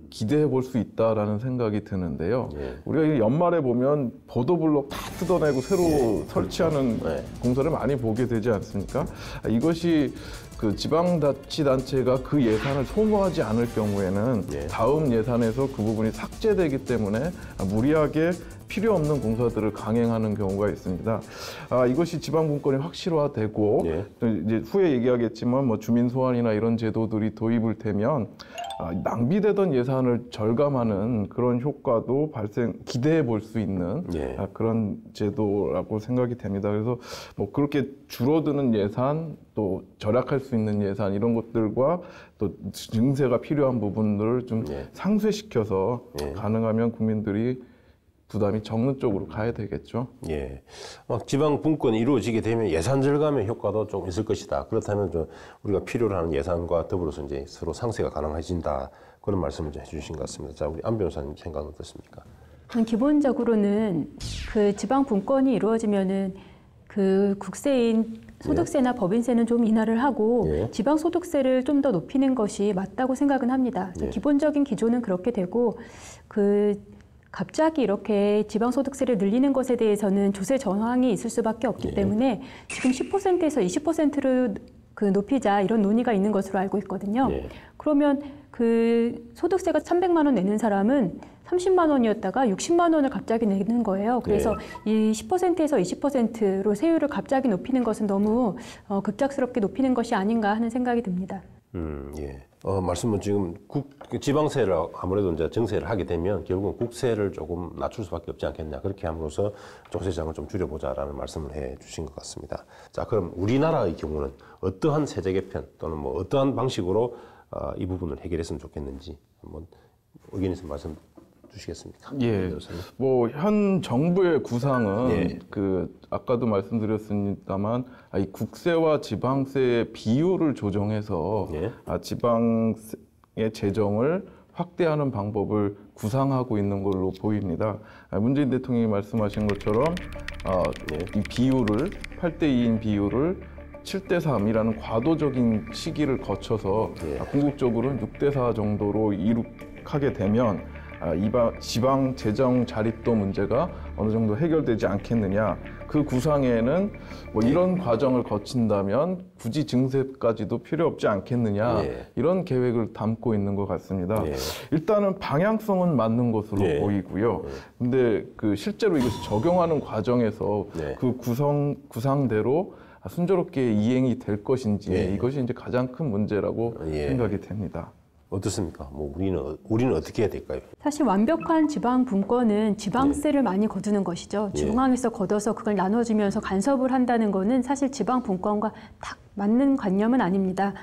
Speaker 3: 기대해 볼 수 있다라는 생각이 드는데요.
Speaker 1: 예.
Speaker 3: 우리가 이 연말에 보면 보도블록 다 뜯어내고 새로 설치하는
Speaker 1: 네.
Speaker 3: 공사를 많이 보게 되지 않습니까? 이것이 그 지방자치단체가 그 예산을 소모하지 않을 경우에는
Speaker 1: 예.
Speaker 3: 다음 예산에서 그 부분이 삭제되기 때문에 무리하게 필요 없는 공사들을 강행하는 경우가 있습니다. 이것이 지방 분권이 확실화되고
Speaker 1: 예.
Speaker 3: 또 이제 후에 얘기하겠지만 뭐 주민 소환이나 이런 제도들이 도입을 되면 낭비되던 예산을 절감하는 그런 효과도 기대해 볼 수 있는
Speaker 1: 예.
Speaker 3: 그런 제도라고 생각이 됩니다. 그래서 뭐 그렇게 줄어드는 예산 또 절약할 수 있는 예산 이런 것들과 또 증세가 필요한 부분들을 좀
Speaker 1: 예.
Speaker 3: 상쇄시켜서
Speaker 1: 예.
Speaker 3: 가능하면 국민들이 부담이 적는 쪽으로 가야 되겠죠.
Speaker 1: 예. 지방 분권이 이루어지게 되면 예산 절감의 효과도 좀 있을 것이다. 그렇다면 우리가 필요로 하는 예산과 더불어서 이제 서로 상쇄가 가능해진다. 그런 말씀을 해주신 것 같습니다. 자, 우리 안 변호사님 생각은 어떻습니까?
Speaker 2: 기본적으로는 그 지방 분권이 이루어지면은 그 국세인 소득세나 법인세는 좀 인하를 하고
Speaker 1: 예.
Speaker 2: 지방 소득세를 좀 더 높이는 것이 맞다고 생각은 합니다.
Speaker 1: 예.
Speaker 2: 기본적인 기조는 그렇게 되고 갑자기 이렇게 지방소득세를 늘리는 것에 대해서는 조세 저항이 있을 수밖에 없기
Speaker 1: 예.
Speaker 2: 때문에 지금 10%에서 20%를 높이자 이런 논의가 있는 것으로 알고 있거든요.
Speaker 1: 예.
Speaker 2: 그러면 그 소득세가 300만 원 내는 사람은 30만 원이었다가 60만 원을 갑자기 내는 거예요. 그래서 이 10%에서 20%로 세율을 갑자기 높이는 것은 너무 급작스럽게 높이는 것이 아닌가 하는 생각이 듭니다.
Speaker 1: 예. 말씀은 지금 지방세를 아무래도 이제 증세를 하게 되면 결국은 국세를 조금 낮출 수밖에 없지 않겠냐. 그렇게 함으로써 조세장을 좀 줄여보자라는 말씀을 해 주신 것 같습니다. 자, 그럼 우리나라의 경우는 어떠한 세제 개편 또는 뭐 어떠한 방식으로 이 부분을 해결했으면 좋겠는지 한번 의견 있으면 말씀 주시겠습니까?
Speaker 3: 예. 뭐 현 정부의 구상은
Speaker 1: 예.
Speaker 3: 아까도 말씀드렸습니다만 이 국세와 지방세의 비율을 조정해서
Speaker 1: 예.
Speaker 3: 지방의 재정을 확대하는 방법을 구상하고 있는 걸로 보입니다. 문재인 대통령이 말씀하신 것처럼 이 비율을 8대2인 비율을 7대3이라는 과도적인 시기를 거쳐서
Speaker 1: 예.
Speaker 3: 궁극적으로는 6대4 정도로 이룩하게 되면 지방 재정 자립도 문제가 어느 정도 해결되지 않겠느냐. 그 구상에는 뭐 이런 과정을 거친다면 굳이 증세까지도 필요 없지 않겠느냐.
Speaker 1: 예.
Speaker 3: 이런 계획을 담고 있는 것 같습니다.
Speaker 1: 예.
Speaker 3: 일단은 방향성은 맞는 것으로
Speaker 1: 예.
Speaker 3: 보이고요. 근데 실제로 이것이 적용하는 과정에서
Speaker 1: 네.
Speaker 3: 그 구상대로 순조롭게 이행이 될 것인지
Speaker 1: 예.
Speaker 3: 이것이 이제 가장 큰 문제라고
Speaker 1: 예.
Speaker 3: 생각이 됩니다.
Speaker 1: 어떻습니까? 뭐 우리는 어떻게 해야 될까요?
Speaker 2: 사실 완벽한 지방 분권은 지방세를 많이 거두는 것이죠. 중앙에서 걷어서 그걸 나눠주면서 간섭을 한다는 거는 사실 지방 분권과 딱 맞는 관념은 아닙니다.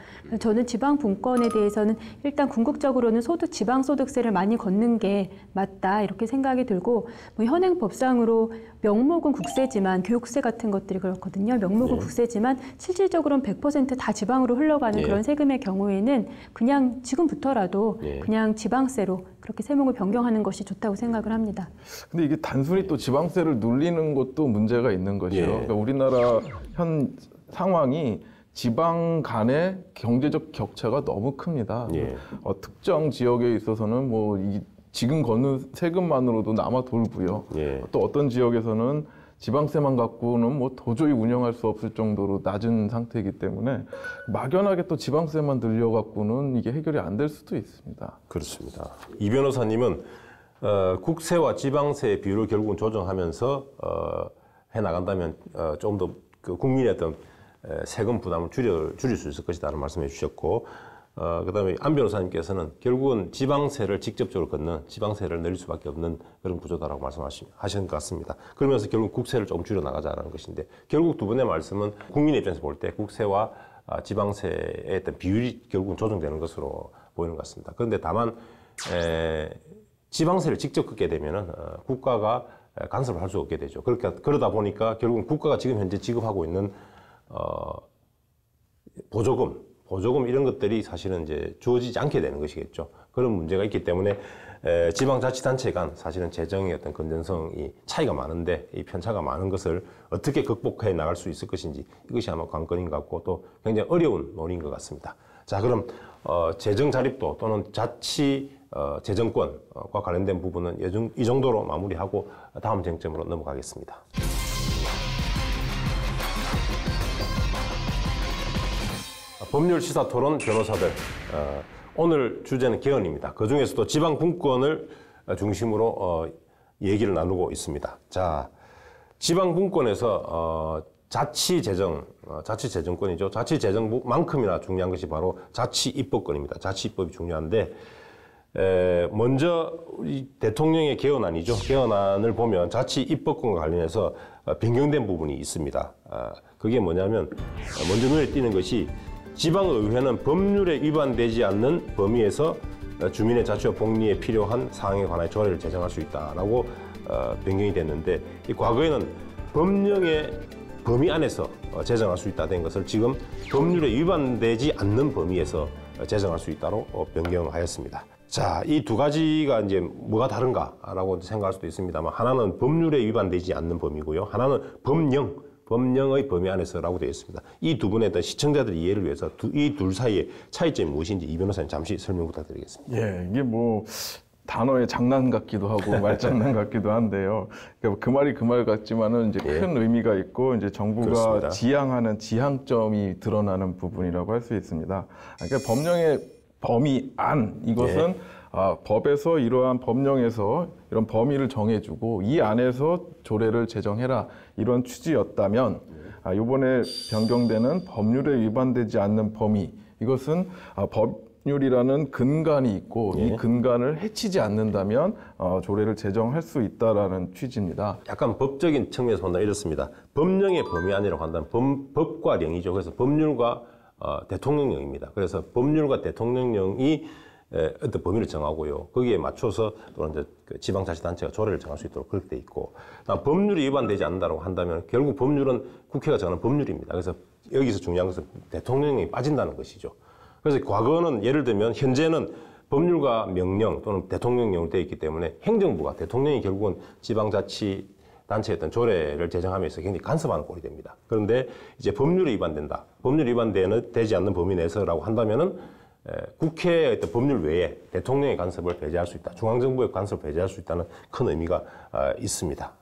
Speaker 2: 저는 지방 분권에 대해서는 일단 궁극적으로는 지방소득세를 많이 걷는 게 맞다 이렇게 생각이 들고 뭐 현행 법상으로 명목은 국세지만 교육세 같은 것들이 그렇거든요. 명목은 국세지만 실질적으로는 100% 다 지방으로 흘러가는 그런 세금의 경우에는 그냥 지금부터라도 그냥 지방세로 그렇게 세목을 변경하는 것이 좋다고 생각을 합니다.
Speaker 3: 근데 이게 단순히 또 지방세를 눌리는 것도 문제가 있는 것이요. 그러니까 우리나라 현 상황이 지방 간의 경제적 격차가 너무 큽니다. 특정 지역에 있어서는 뭐 지금 걷는 세금만으로도 남아 돌고요. 또 어떤 지역에서는 지방세만 갖고는 뭐 도저히 운영할 수 없을 정도로 낮은 상태이기 때문에 막연하게 또 지방세만 늘려갖고는 이게 해결이 안 될 수도 있습니다.
Speaker 1: 그렇습니다. 이 변호사님은 국세와 지방세의 비율을 결국은 조정하면서 해 나간다면 좀 더 그 국민의 어떤 세금 부담을 줄일 수 있을 것이다라는 말씀해 주셨고, 그다음에 안 변호사님께서는 결국은 지방세를 직접적으로 걷는, 지방세를 늘릴 수밖에 없는 그런 구조다라고 말씀하신 것 같습니다. 그러면서 결국 국세를 조금 줄여 나가자라는 것인데, 결국 두 분의 말씀은 국민의 입장에서 볼 때 국세와 지방세의 어떤 비율이 결국은 조정되는 것으로 보이는 것 같습니다. 그런데 다만 지방세를 직접 걷게 되면은 국가가 간섭을 할 수 없게 되죠. 그러다 보니까 결국은 국가가 지금 현재 지급하고 있는 보조금 이런 것들이 사실은 이제 주어지지 않게 되는 것이겠죠. 그런 문제가 있기 때문에 지방자치단체 간 사실은 재정의 어떤 건전성이 차이가 많은데 이 편차가 많은 것을 어떻게 극복해 나갈 수 있을 것인지 이것이 아마 관건인 것 같고 또 굉장히 어려운 논의인 것 같습니다. 자, 그럼 재정 자립도 또는 자치 재정권과 관련된 부분은 이 정도로 마무리하고 다음 쟁점으로 넘어가겠습니다. 법률 시사 토론 변호사들, 오늘 주제는 개헌입니다. 그중에서도 지방 분권을 중심으로 얘기를 나누고 있습니다. 자, 지방 분권에서 자치재정권이죠. 자치재정만큼이나 중요한 것이 바로 자치입법권입니다. 자치입법이 중요한데 먼저 이 대통령의 개헌안이죠. 개헌안을 보면 자치입법권과 관련해서 변경된 부분이 있습니다. 그게 뭐냐면 먼저 눈에 띄는 것이 지방의회는 법률에 위반되지 않는 범위에서 주민의 자치와 복리에 필요한 사항에 관하여 조례를 제정할 수 있다라고 변경이 됐는데, 이 과거에는 법령의 범위 안에서 제정할 수 있다 된 것을 지금 법률에 위반되지 않는 범위에서 제정할 수 있다로 변경하였습니다. 자, 이 두 가지가 이제 뭐가 다른가라고 생각할 수도 있습니다만, 하나는 법률에 위반되지 않는 범위고요, 하나는 법령의 범위 안에서라고 되어 있습니다. 이 두 분의 시청자들 이해를 위해서 이 둘 사이의 차이점이 무엇인지 이 변호사님 잠시 설명 부탁드리겠습니다.
Speaker 3: 예, 이게 뭐 단어의 장난 같기도 하고 말장난 같기도 한데요. 그러니까 그 말이 그 말 같지만은 이제 큰 의미가 있고 이제 정부가
Speaker 1: 그렇습니다.
Speaker 3: 지향하는 지향점이 드러나는 부분이라고 할 수 있습니다. 그러니까 법령의 범위 안 이것은 법에서 이러한 법령에서 이런 범위를 정해주고 이 안에서 조례를 제정해라 이런 취지였다면 이번에 변경되는 법률에 위반되지 않는 범위 이것은 법률이라는 근간이 있고 이 근간을 해치지 않는다면 조례를 제정할 수 있다라는 취지입니다.
Speaker 1: 약간 법적인 측면에서 본다 이렇습니다. 법령의 범위 안이라고 한다면 법과 령이죠. 그래서 법률과 대통령령입니다. 그래서 법률과 대통령령이 어떤 범위를 정하고요. 거기에 맞춰서 또는 이제 그 지방자치단체가 조례를 정할 수 있도록 그렇게 돼 있고, 법률이 위반되지 않는다고 한다면 결국 법률은 국회가 정하는 법률입니다. 그래서 여기서 중요한 것은 대통령이 빠진다는 것이죠. 그래서 과거는 예를 들면 현재는 법률과 명령 또는 대통령령으로 되어 있기 때문에 행정부가 대통령이 결국은 지방자치 단체의 어떤 조례를 제정하면서 굉장히 간섭하는 꼴이 됩니다. 그런데 이제 법률이 위반된다. 법률이 위반되지 않는 범위 내에서라고 한다면은 국회의 어떤 법률 외에 대통령의 간섭을 배제할 수 있다. 중앙정부의 간섭을 배제할 수 있다는 큰 의미가 있습니다.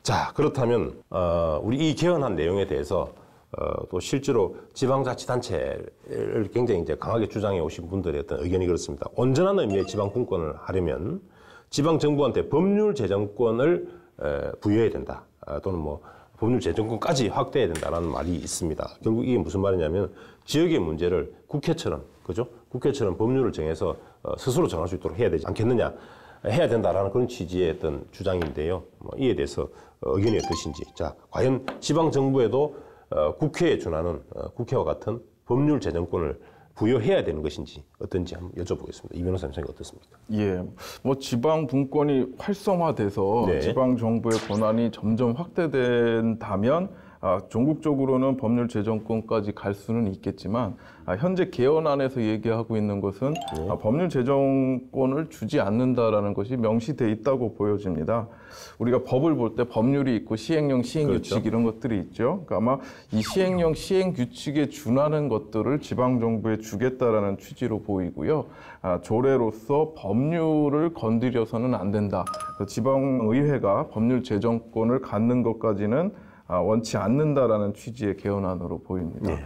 Speaker 1: 자, 그렇다면 우리 이 개헌한 내용에 대해서 또 실제로 지방자치단체를 굉장히 이제 강하게 주장해 오신 분들의 어떤 의견이 그렇습니다. 온전한 의미의 지방분권을 하려면 지방정부한테 법률 제정권을 부여해야 된다. 또는 뭐 법률 제정권까지 확대해야 된다는 말이 있습니다. 결국 이게 무슨 말이냐면 지역의 문제를 국회처럼, 그죠? 국회처럼 법률을 정해서 스스로 정할 수 있도록 해야 되지 않겠느냐, 해야 된다라는 그런 취지의 어떤 주장인데요. 이에 대해서 의견이 어떠신지. 자, 과연 지방 정부에도 국회에 준하는 국회와 같은 법률 제정권을 부여해야 되는 것인지 어떤지 한번 여쭤보겠습니다. 이 변호사님 생각 어떻습니까?
Speaker 3: 예, 뭐 지방 분권이 활성화돼서 지방 정부의 권한이 점점 확대된다면 전국적으로는 법률 제정권까지 갈 수는 있겠지만 현재 개헌안에서 얘기하고 있는 것은 법률 제정권을 주지 않는다라는 것이 명시돼 있다고 보여집니다. 우리가 법을 볼 때 법률이 있고 시행령, 시행규칙 그렇죠. 이런 것들이 있죠. 그러니까 아마 이 시행령, 시행규칙에 준하는 것들을 지방정부에 주겠다라는 취지로 보이고요. 조례로서 법률을 건드려서는 안 된다. 지방의회가 법률 제정권을 갖는 것까지는 원치 않는다라는 취지의 개헌안으로 보입니다.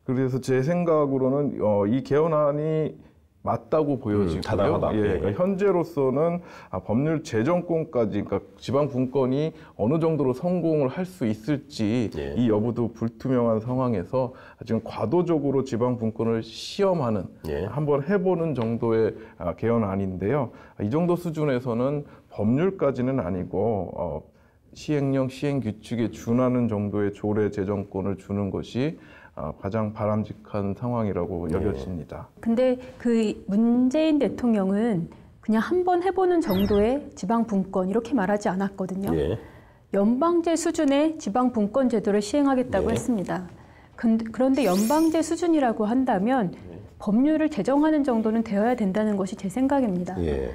Speaker 3: 그래서 제 생각으로는 이 개헌안이 맞다고 보여지고요.
Speaker 1: 타당하다.
Speaker 3: 예, 그러니까 현재로서는 법률 제정권까지, 그러니까 지방 분권이 어느 정도로 성공을 할 수 있을지
Speaker 1: 예.
Speaker 3: 이 여부도 불투명한 상황에서 지금 과도적으로 지방 분권을 시험하는,
Speaker 1: 예.
Speaker 3: 한번 해보는 정도의 개헌안인데요. 이 정도 수준에서는 법률까지는 아니고 시행령, 시행규칙에 준하는 정도의 조례 제정권을 주는 것이 가장 바람직한 상황이라고 여겨집니다.
Speaker 2: 근데 그 문재인 대통령은 그냥 한번 해보는 정도의 지방 분권 이렇게 말하지 않았거든요.
Speaker 1: 예.
Speaker 2: 연방제 수준의 지방 분권 제도를 시행하겠다고
Speaker 1: 네.
Speaker 2: 했습니다. 그런데 연방제 수준이라고 한다면 법률을 제정하는 정도는 되어야 된다는 것이 제 생각입니다.
Speaker 1: 예.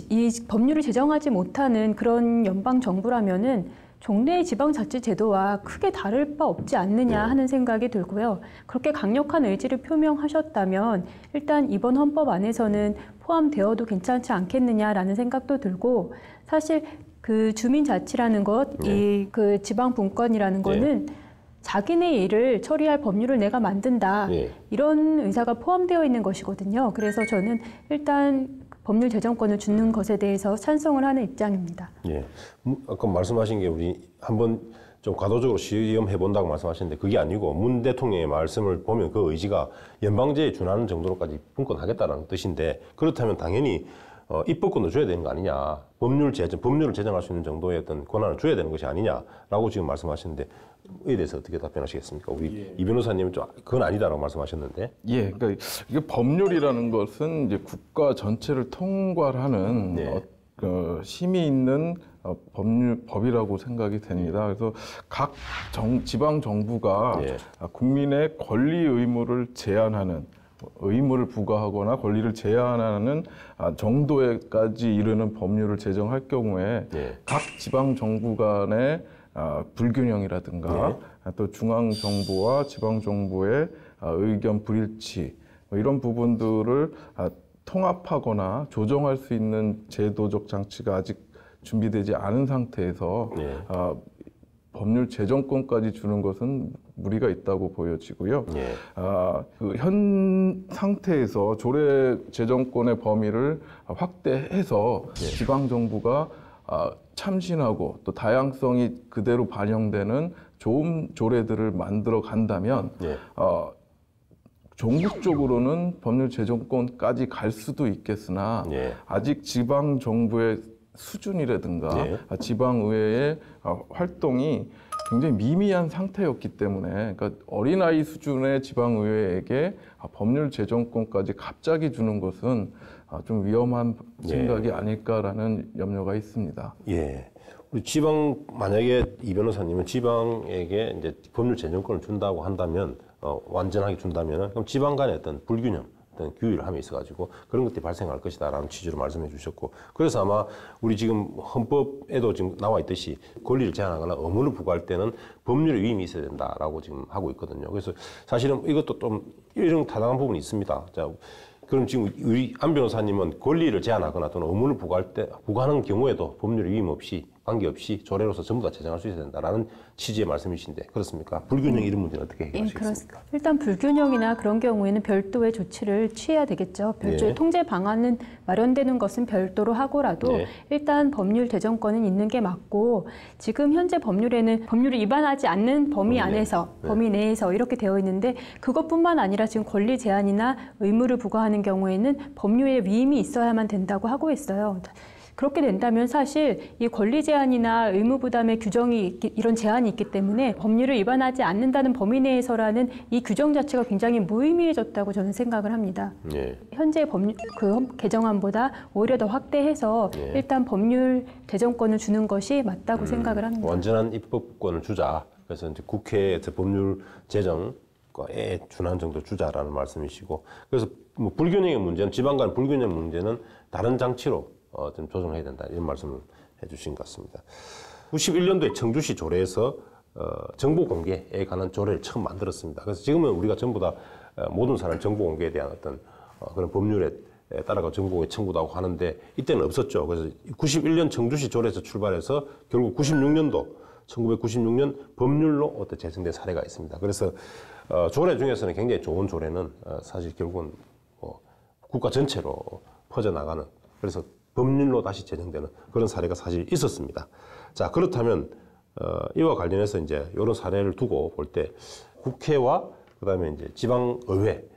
Speaker 2: 이 법률을 제정하지 못하는 그런 연방 정부라면은 종래의 지방자치제도와 크게 다를 바 없지 않느냐 하는 생각이 들고요. 그렇게 강력한 의지를 표명하셨다면 일단 이번 헌법 안에서는 포함되어도 괜찮지 않겠느냐라는 생각도 들고, 사실 그 주민자치라는 것, 이 그 지방분권이라는 거는 자기네 일을 처리할 법률을 내가 만든다, 이런 의사가 포함되어 있는 것이거든요. 그래서 저는 일단 법률 제정권을 주는 것에 대해서 찬성을 하는 입장입니다.
Speaker 1: 예. 아까 말씀하신 게 우리 한번 좀 과도적으로 시험해 본다고 말씀하셨는데 그게 아니고 문 대통령의 말씀을 보면 그 의지가 연방제에 준하는 정도로까지 분권하겠다는 뜻인데, 그렇다면 당연히 입법권도 줘야 되는 거 아니냐, 법률을 제정할 수 있는 정도의 어떤 권한을 줘야 되는 것이 아니냐라고 지금 말씀하시는데, 이에 대해서 어떻게 답변하시겠습니까? 우리 이 변호사님은 좀 그건 아니다라고 말씀하셨는데.
Speaker 3: 예, 그러니까 이게 법률이라는 것은 이제 국가 전체를 통괄하는 힘이 있는 법이라고 생각이 됩니다. 그래서 각 지방 정부가 국민의 권리 의무를 제한하는, 의무를 부과하거나 권리를 제한하는 정도에까지 이르는 법률을 제정할 경우에 각 지방 정부 간의 불균형이라든가 또 중앙 정부와 지방 정부의 의견 불일치, 이런 부분들을 통합하거나 조정할 수 있는 제도적 장치가 아직 준비되지 않은 상태에서 법률 제정권까지 주는 것은 무리가 있다고 보여지고요. 그 현 상태에서 조례 제정권의 범위를 확대해서 지방 정부가 참신하고 또 다양성이 그대로 반영되는 좋은 조례들을 만들어 간다면 전국적으로는 법률 제정권까지 갈 수도 있겠으나 아직 지방 정부의 수준이라든가 지방의회의 활동이 굉장히 미미한 상태였기 때문에, 그러니까 어린아이 수준의 지방의회에게 법률 제정권까지 갑자기 주는 것은 좀 위험한 생각이 아닐까라는 염려가 있습니다.
Speaker 1: 예. 우리 만약에 이 변호사님은 지방에게 이제 법률 제정권을 준다고 한다면, 완전하게 준다면은, 그럼 지방 간의 어떤 불균형, 어떤 규율함이 있어가지고 그런 것들이 발생할 것이다라는 취지로 말씀해 주셨고, 그래서 아마 우리 지금 헌법에도 지금 나와 있듯이 권리를 제한하거나 의무를 부과할 때는 법률의 위임이 있어야 된다라고 지금 하고 있거든요. 그래서 사실은 이것도 좀 이런 타당한 부분이 있습니다. 자, 그럼 지금 우리 안 변호사님은 권리를 제한하거나 또는 의무를 부과하는 경우에도 법률의 위임 없이, 관계없이 조례로서 전부 다 제정할 수 있어야 된다라는 취지의 말씀이신데 그렇습니까? 불균형 이런 문제는 어떻게 해결하시겠습니까?
Speaker 2: 일단 불균형이나 그런 경우에는 별도의 조치를 취해야 되겠죠. 별도의 통제 방안은 마련되는 것은 별도로 하고라도 일단 법률 제정권은 있는 게 맞고, 지금 현재 법률에는 법률을 위반하지 않는 범위 안에서, 범위 내에서 이렇게 되어 있는데, 그것뿐만 아니라 지금 권리 제한이나 의무를 부과하는 경우에는 법률의 위임이 있어야만 된다고 하고 있어요. 그렇게 된다면 사실 이 권리 제한이나 의무 부담의 규정이 이런 제한이 있기 때문에 법률을 위반하지 않는다는 범위 내에서라는 이 규정 자체가 굉장히 무의미해졌다고 저는 생각을 합니다. 현재 개정안보다 오히려 더 확대해서 일단 법률 제정권을 주는 것이 맞다고 생각을 합니다.
Speaker 1: 완전한 입법권을 주자. 그래서 이제 국회에서 법률 제정에 준하는 정도 주자라는 말씀이시고, 그래서 뭐 불균형의 문제는, 지방 간 불균형 문제는 다른 장치로 좀 조정해야 된다, 이런 말씀을 해주신 것 같습니다. 91년도에 청주시 조례에서 정보 공개에 관한 조례를 처음 만들었습니다. 그래서 지금은 우리가 전부 다 모든 사람 정보 공개에 대한 어떤 그런 법률에 따라가 정보 공개 청구도 하고 하는데, 이때는 없었죠. 그래서 91년 청주시 조례에서 출발해서 결국 1996년 법률로 재생된 사례가 있습니다. 그래서 조례 중에서는 굉장히 좋은 조례는 사실 결국은 뭐 국가 전체로 퍼져나가는, 그래서 법률로 다시 제정되는 그런 사례가 사실 있었습니다. 자, 그렇다면 이와 관련해서 이제 이런 사례를 두고 볼 때 국회와 그다음에 이제 지방의회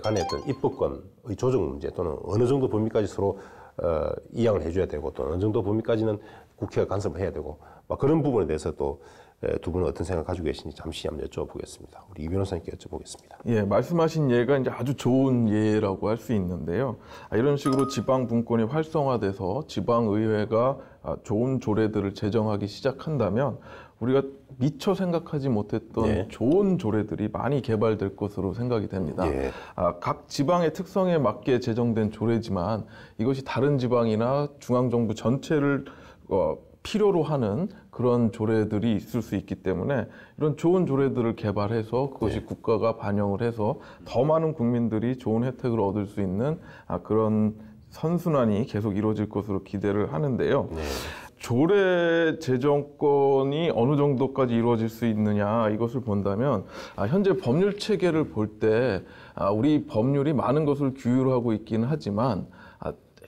Speaker 1: 간의 어떤 입법권의 조정 문제 또는 어느 정도 범위까지 서로 이양을 해줘야 되고 또 어느 정도 범위까지는 국회가 간섭을 해야 되고 막 그런 부분에 대해서 또 두 분은 어떤 생각 가지고 계신지 잠시 한번 여쭤보겠습니다. 우리 이 변호사님께 여쭤보겠습니다.
Speaker 3: 예, 말씀하신 예가 이제 아주 좋은 예라고 할 수 있는데요. 이런 식으로 지방 분권이 활성화돼서 지방의회가 좋은 조례들을 제정하기 시작한다면 우리가 미처 생각하지 못했던 좋은 조례들이 많이 개발될 것으로 생각이 됩니다. 각 지방의 특성에 맞게 제정된 조례지만 이것이 다른 지방이나 중앙정부 전체를 필요로 하는 그런 조례들이 있을 수 있기 때문에 이런 좋은 조례들을 개발해서 그것이 국가가 반영을 해서 더 많은 국민들이 좋은 혜택을 얻을 수 있는 그런 선순환이 계속 이루어질 것으로 기대를 하는데요. 조례 제정권이 어느 정도까지 이루어질 수 있느냐 이것을 본다면 현재 법률 체계를 볼 때 우리 법률이 많은 것을 규율하고 있기는 하지만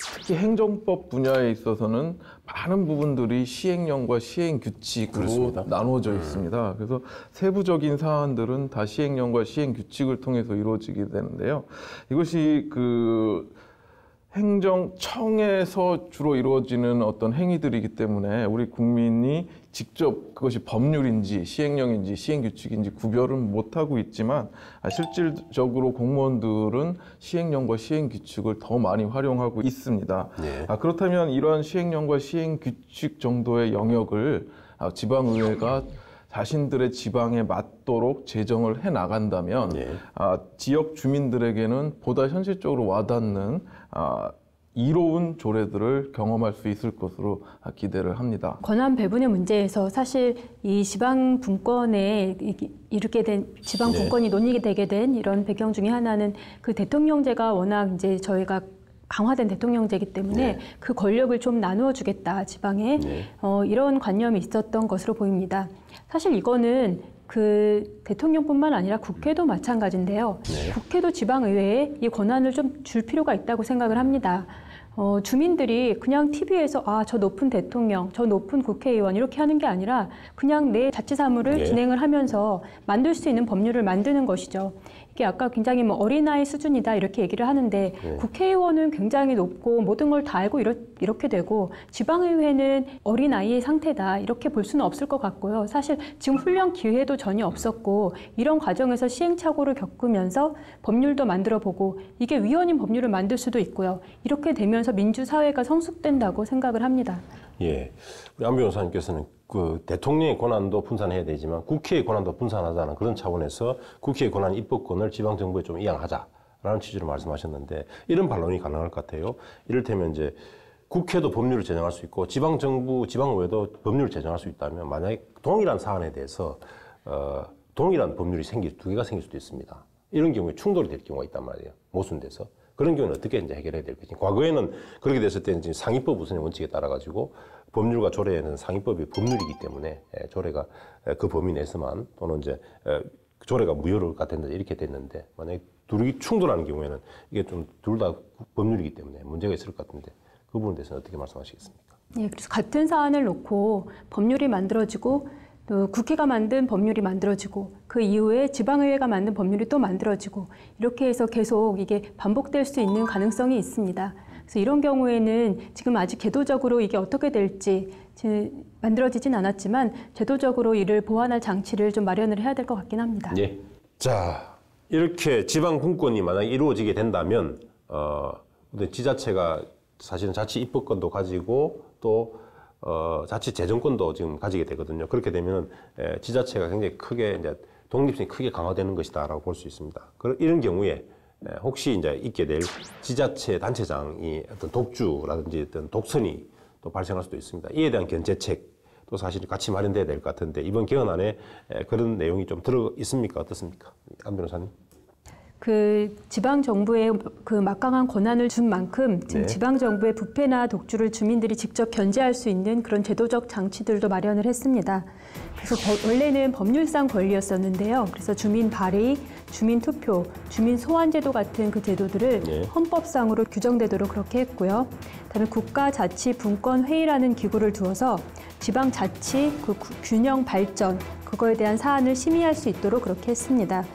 Speaker 3: 특히 행정법 분야에 있어서는 많은 부분들이 시행령과 시행규칙으로 나누어져 있습니다. 그래서 세부적인 사안들은 다 시행령과 시행규칙을 통해서 이루어지게 되는데요. 이것이 행정청에서 주로 이루어지는 어떤 행위들이기 때문에 우리 국민이 직접 그것이 법률인지 시행령인지 시행규칙인지 구별은 못하고 있지만 실질적으로 공무원들은 시행령과 시행규칙을 더 많이 활용하고 있습니다. 그렇다면 이러한 시행령과 시행규칙 정도의 영역을 지방의회가 자신들의 지방에 맞도록 제정을 해 나간다면 지역 주민들에게는 보다 현실적으로 와닿는 이로운 조례들을 경험할 수 있을 것으로 기대를 합니다.
Speaker 2: 권한 배분의 문제에서 사실 이 지방 분권에 이르게 된 지방 분권이 논의가 되게 된 이런 배경 중에 하나는 그 대통령제가 워낙 이제 저희가 강화된 대통령제이기 때문에 그 권력을 좀 나누어 주겠다 지방에 이런 관념이 있었던 것으로 보입니다. 사실 이거는 그 대통령뿐만 아니라 국회도 마찬가지인데요. 국회도 지방의회에 이 권한을 좀 줄 필요가 있다고 생각을 합니다. 주민들이 그냥 TV에서 저 높은 대통령, 저 높은 국회의원 이렇게 하는 게 아니라 그냥 내 자치사무를 진행을 하면서 만들 수 있는 법률을 만드는 것이죠. 이게 아까 굉장히 뭐 어린아이 수준이다 이렇게 얘기를 하는데 국회의원은 굉장히 높고 모든 걸 다 알고 이렇게 되고 지방의회는 어린아이의 상태다 이렇게 볼 수는 없을 것 같고요. 사실 지금 훈련 기회도 전혀 없었고 이런 과정에서 시행착오를 겪으면서 법률도 만들어보고 이게 위헌인 법률을 만들 수도 있고요. 이렇게 되면서 민주사회가 성숙된다고 생각을 합니다.
Speaker 1: 우리 안 변호사님께서는 그 대통령의 권한도 분산해야 되지만 국회의 권한도 분산하자는 그런 차원에서 국회의 권한 입법권을 지방정부에 좀 이양하자라는 취지로 말씀하셨는데 이런 반론이 가능할 것 같아요. 이를테면 이제 국회도 법률을 제정할 수 있고 지방정부, 지방의회도 법률을 제정할 수 있다면 만약에 동일한 사안에 대해서 동일한 법률이 두 개가 생길 수도 있습니다. 이런 경우에 충돌이 될 경우가 있단 말이에요. 모순돼서. 그런 경우는 어떻게 이제 해결해야 될 것인지. 과거에는 그렇게 됐을 때는 지금 상위법 우선의 원칙에 따라 가지고 법률과 조례에는 상위법이 법률이기 때문에 조례가 그 범위 내에서만 또는 이제 조례가 무효가 된다 이렇게 됐는데 만약에 둘이 충돌하는 경우에는 이게 좀 둘 다 법률이기 때문에 문제가 있을 것 같은데 그 부분에 대해서는 어떻게 말씀하시겠습니까?
Speaker 2: 그래서 같은 사안을 놓고 법률이 만들어지고 또 국회가 만든 법률이 만들어지고 그 이후에 지방의회가 만든 법률이 또 만들어지고 이렇게 해서 계속 이게 반복될 수 있는 가능성이 있습니다. 그래서 이런 경우에는 지금 아직 제도적으로 이게 어떻게 될지 만들어지진 않았지만 제도적으로 이를 보완할 장치를 좀 마련을 해야 될 것 같긴 합니다.
Speaker 1: 자, 이렇게 지방 분권이 만약에 이루어지게 된다면 지자체가 사실은 자치 입법권도 가지고 또 자치 재정권도 지금 가지게 되거든요. 그렇게 되면 지자체가 굉장히 크게 이제 독립성이 크게 강화되는 것이다라고 볼 수 있습니다. 이런 경우에 혹시 이제 있게 될 지자체 단체장이 어떤 독주라든지 어떤 독선이 또 발생할 수도 있습니다. 이에 대한 견제책도 사실 같이 마련돼야 될 것 같은데 이번 개헌안에 그런 내용이 좀 들어 있습니까? 어떻습니까? 안 변호사님?
Speaker 2: 그 지방 정부의 그 막강한 권한을 준 만큼 지금 지방 정부의 부패나 독주를 주민들이 직접 견제할 수 있는 그런 제도적 장치들도 마련을 했습니다. 그래서 원래는 법률상 권리였었는데요. 그래서 주민 발의 주민투표, 주민소환제도 같은 그 제도들을
Speaker 1: 네.
Speaker 2: 헌법상으로 규정되도록 그렇게 했고요. 그다음에 국가자치분권회의라는 기구를 두어서 지방자치 그 균형 발전 그거에 대한 사안을 심의할 수 있도록 그렇게 했습니다.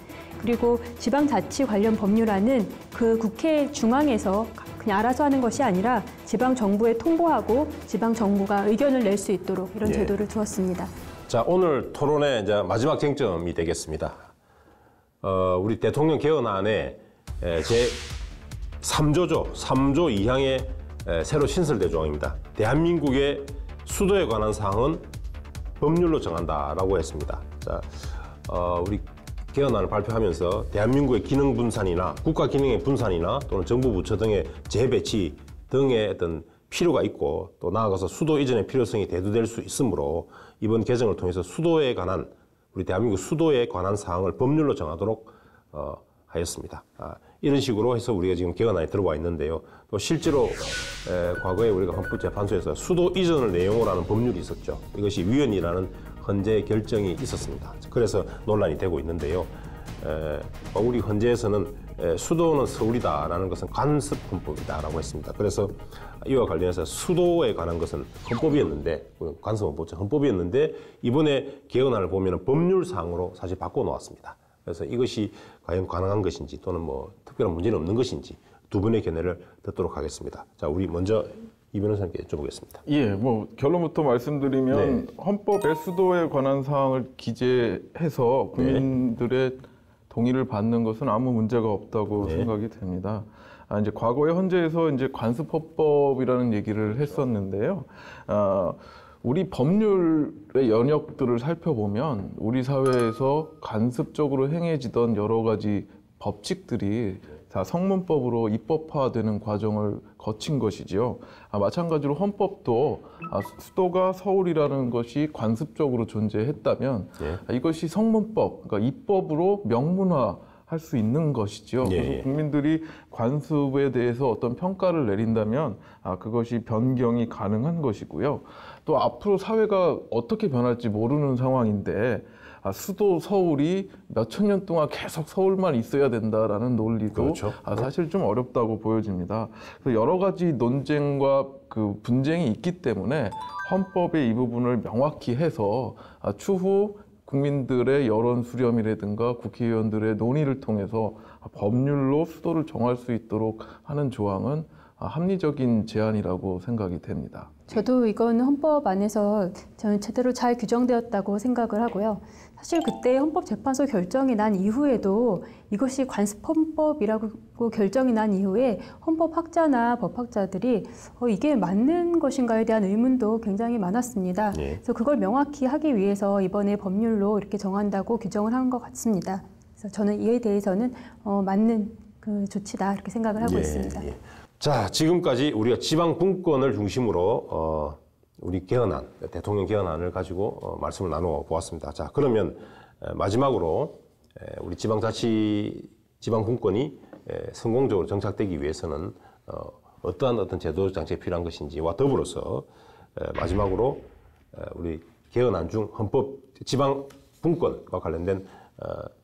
Speaker 2: 그리고 지방자치 관련 법률안은 그 국회 중앙에서 그냥 알아서 하는 것이 아니라 지방정부에 통보하고 지방정부가 의견을 낼 수 있도록 이런
Speaker 1: 예.
Speaker 2: 제도를 두었습니다.
Speaker 1: 자, 오늘 토론의 이제 마지막 쟁점이 되겠습니다. 우리 대통령 개헌안에 제 3조죠. 3조 2항에 새로 신설된 조항입니다. 대한민국의 수도에 관한 사항은 법률로 정한다라고 했습니다. 자, 우리 개헌안을 발표하면서 대한민국의 기능 분산이나 국가 기능의 분산이나 또는 정부 부처 등의 재배치 등의 어떤 필요가 있고 또 나아가서 수도 이전의 필요성이 대두될 수 있으므로 이번 개정을 통해서 수도에 관한 우리 대한민국 수도에 관한 사항을 법률로 정하도록 하였습니다. 이런 식으로 해서 우리가 지금 개헌안에 들어와 있는데요. 또 실제로 과거에 우리가 헌법재판소에서 수도 이전을 내용으로 하는 법률이 있었죠. 이것이 위헌이라는 헌재 결정이 있었습니다. 그래서 논란이 되고 있는데요. 우리 헌재에서는 수도는 서울이다라는 것은 관습 헌법이다라고 했습니다. 그래서 이와 관련해서 수도에 관한 것은 헌법이었는데 관습은 보죠. 헌법이었는데 이번에 개헌안을 보면 법률상으로 사실 바꿔놓았습니다. 그래서 이것이 과연 가능한 것인지 또는 뭐 특별한 문제는 없는 것인지 두 분의 견해를 듣도록 하겠습니다. 자, 우리 먼저 이 변호사님께 여쭤보겠습니다.
Speaker 3: 예, 뭐 결론부터 말씀드리면 헌법에 수도에 관한 사항을 기재해서 국민들의 동의를 받는 것은 아무 문제가 없다고 생각이 됩니다. 이제 과거에 헌재에서 이제 관습헌법이라는 얘기를 했었는데요. 우리 법률의 영역들을 살펴보면 우리 사회에서 간섭적으로 행해지던 여러 가지 법칙들이 다 성문법으로 입법화되는 과정을 거친 것이지요. 마찬가지로 헌법도 수도가 서울이라는 것이 관습적으로 존재했다면 이것이 성문법, 그러니까 입법으로 명문화할 수 있는 것이지요. 그래서 국민들이 관습에 대해서 어떤 평가를 내린다면 그것이 변경이 가능한 것이고요. 또 앞으로 사회가 어떻게 변할지 모르는 상황인데 수도 서울이 몇천 년 동안 계속 서울만 있어야 된다라는 논리도
Speaker 1: 그렇죠.
Speaker 3: 사실 좀 어렵다고 보여집니다. 그래서 여러 가지 논쟁과 그 분쟁이 있기 때문에 헌법의 이 부분을 명확히 해서 추후 국민들의 여론 수렴이라든가 국회의원들의 논의를 통해서 법률로 수도를 정할 수 있도록 하는 조항은 합리적인 제안이라고 생각이 됩니다.
Speaker 2: 저도 이건 헌법 안에서 저는 제대로 잘 규정되었다고 생각을 하고요. 사실 그때 헌법재판소 결정이 난 이후에도 이것이 관습헌법이라고 결정이 난 이후에 헌법학자나 법학자들이 이게 맞는 것인가에 대한 의문도 굉장히 많았습니다. 그래서 그걸 명확히 하기 위해서 이번에 법률로 이렇게 정한다고 규정을 한 것 같습니다. 그래서 저는 이에 대해서는 맞는 그 조치다 이렇게 생각을 하고 있습니다.
Speaker 1: 자, 지금까지 우리가 지방 분권을 중심으로 우리 개헌안, 대통령 개헌안을 가지고 말씀을 나누어 보았습니다. 자, 그러면 마지막으로 우리 지방 분권이 성공적으로 정착되기 위해서는 어떤 제도 장치가 필요한 것인지와 더불어서 마지막으로 우리 개헌안 중 헌법 지방 분권과 관련된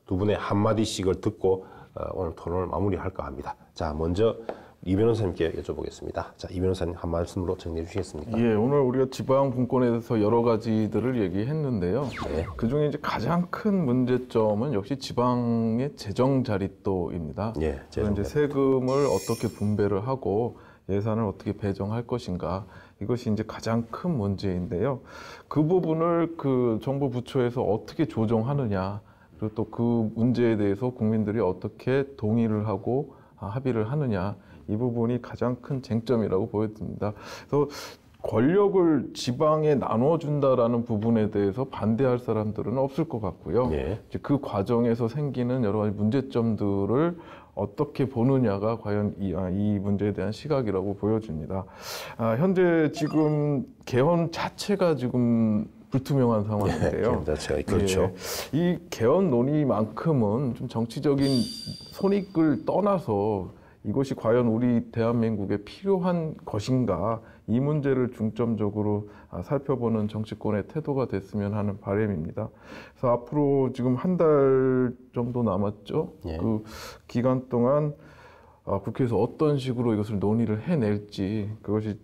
Speaker 1: 두 분의 한마디씩을 듣고 오늘 토론을 마무리할까 합니다. 자, 먼저 이 변호사님께 여쭤보겠습니다. 자, 이 변호사님 한 말씀으로 정리해 주시겠습니까?
Speaker 3: 예, 오늘 우리가 지방 분권에 대해서 여러 가지들을 얘기했는데요. 그중에 이제 가장 큰 문제점은 역시 지방의 재정 자립도입니다. 그래서 이제 세금을 어떻게 분배를 하고 예산을 어떻게 배정할 것인가, 이것이 이제 가장 큰 문제인데요. 그 부분을 그 정부 부처에서 어떻게 조정하느냐, 그리고 또 그 문제에 대해서 국민들이 어떻게 동의를 하고 합의를 하느냐, 이 부분이 가장 큰 쟁점이라고 보여집니다. 그래서 권력을 지방에 나눠준다라는 부분에 대해서 반대할 사람들은 없을 것 같고요. 이제 그 과정에서 생기는 여러 가지 문제점들을 어떻게 보느냐가 과연 이 문제에 대한 시각이라고 보여집니다. 현재 지금 개헌 자체가 지금 불투명한 상황인데요.
Speaker 1: 그렇죠.
Speaker 3: 이 개헌 논의만큼은 좀 정치적인 손익을 떠나서 이것이 과연 우리 대한민국에 필요한 것인가, 이 문제를 중점적으로 살펴보는 정치권의 태도가 됐으면 하는 바람입니다. 그래서 앞으로 지금 한 달 정도 남았죠.
Speaker 1: 예.
Speaker 3: 그 기간 동안 국회에서 어떤 식으로 이것을 논의를 해낼지, 그것이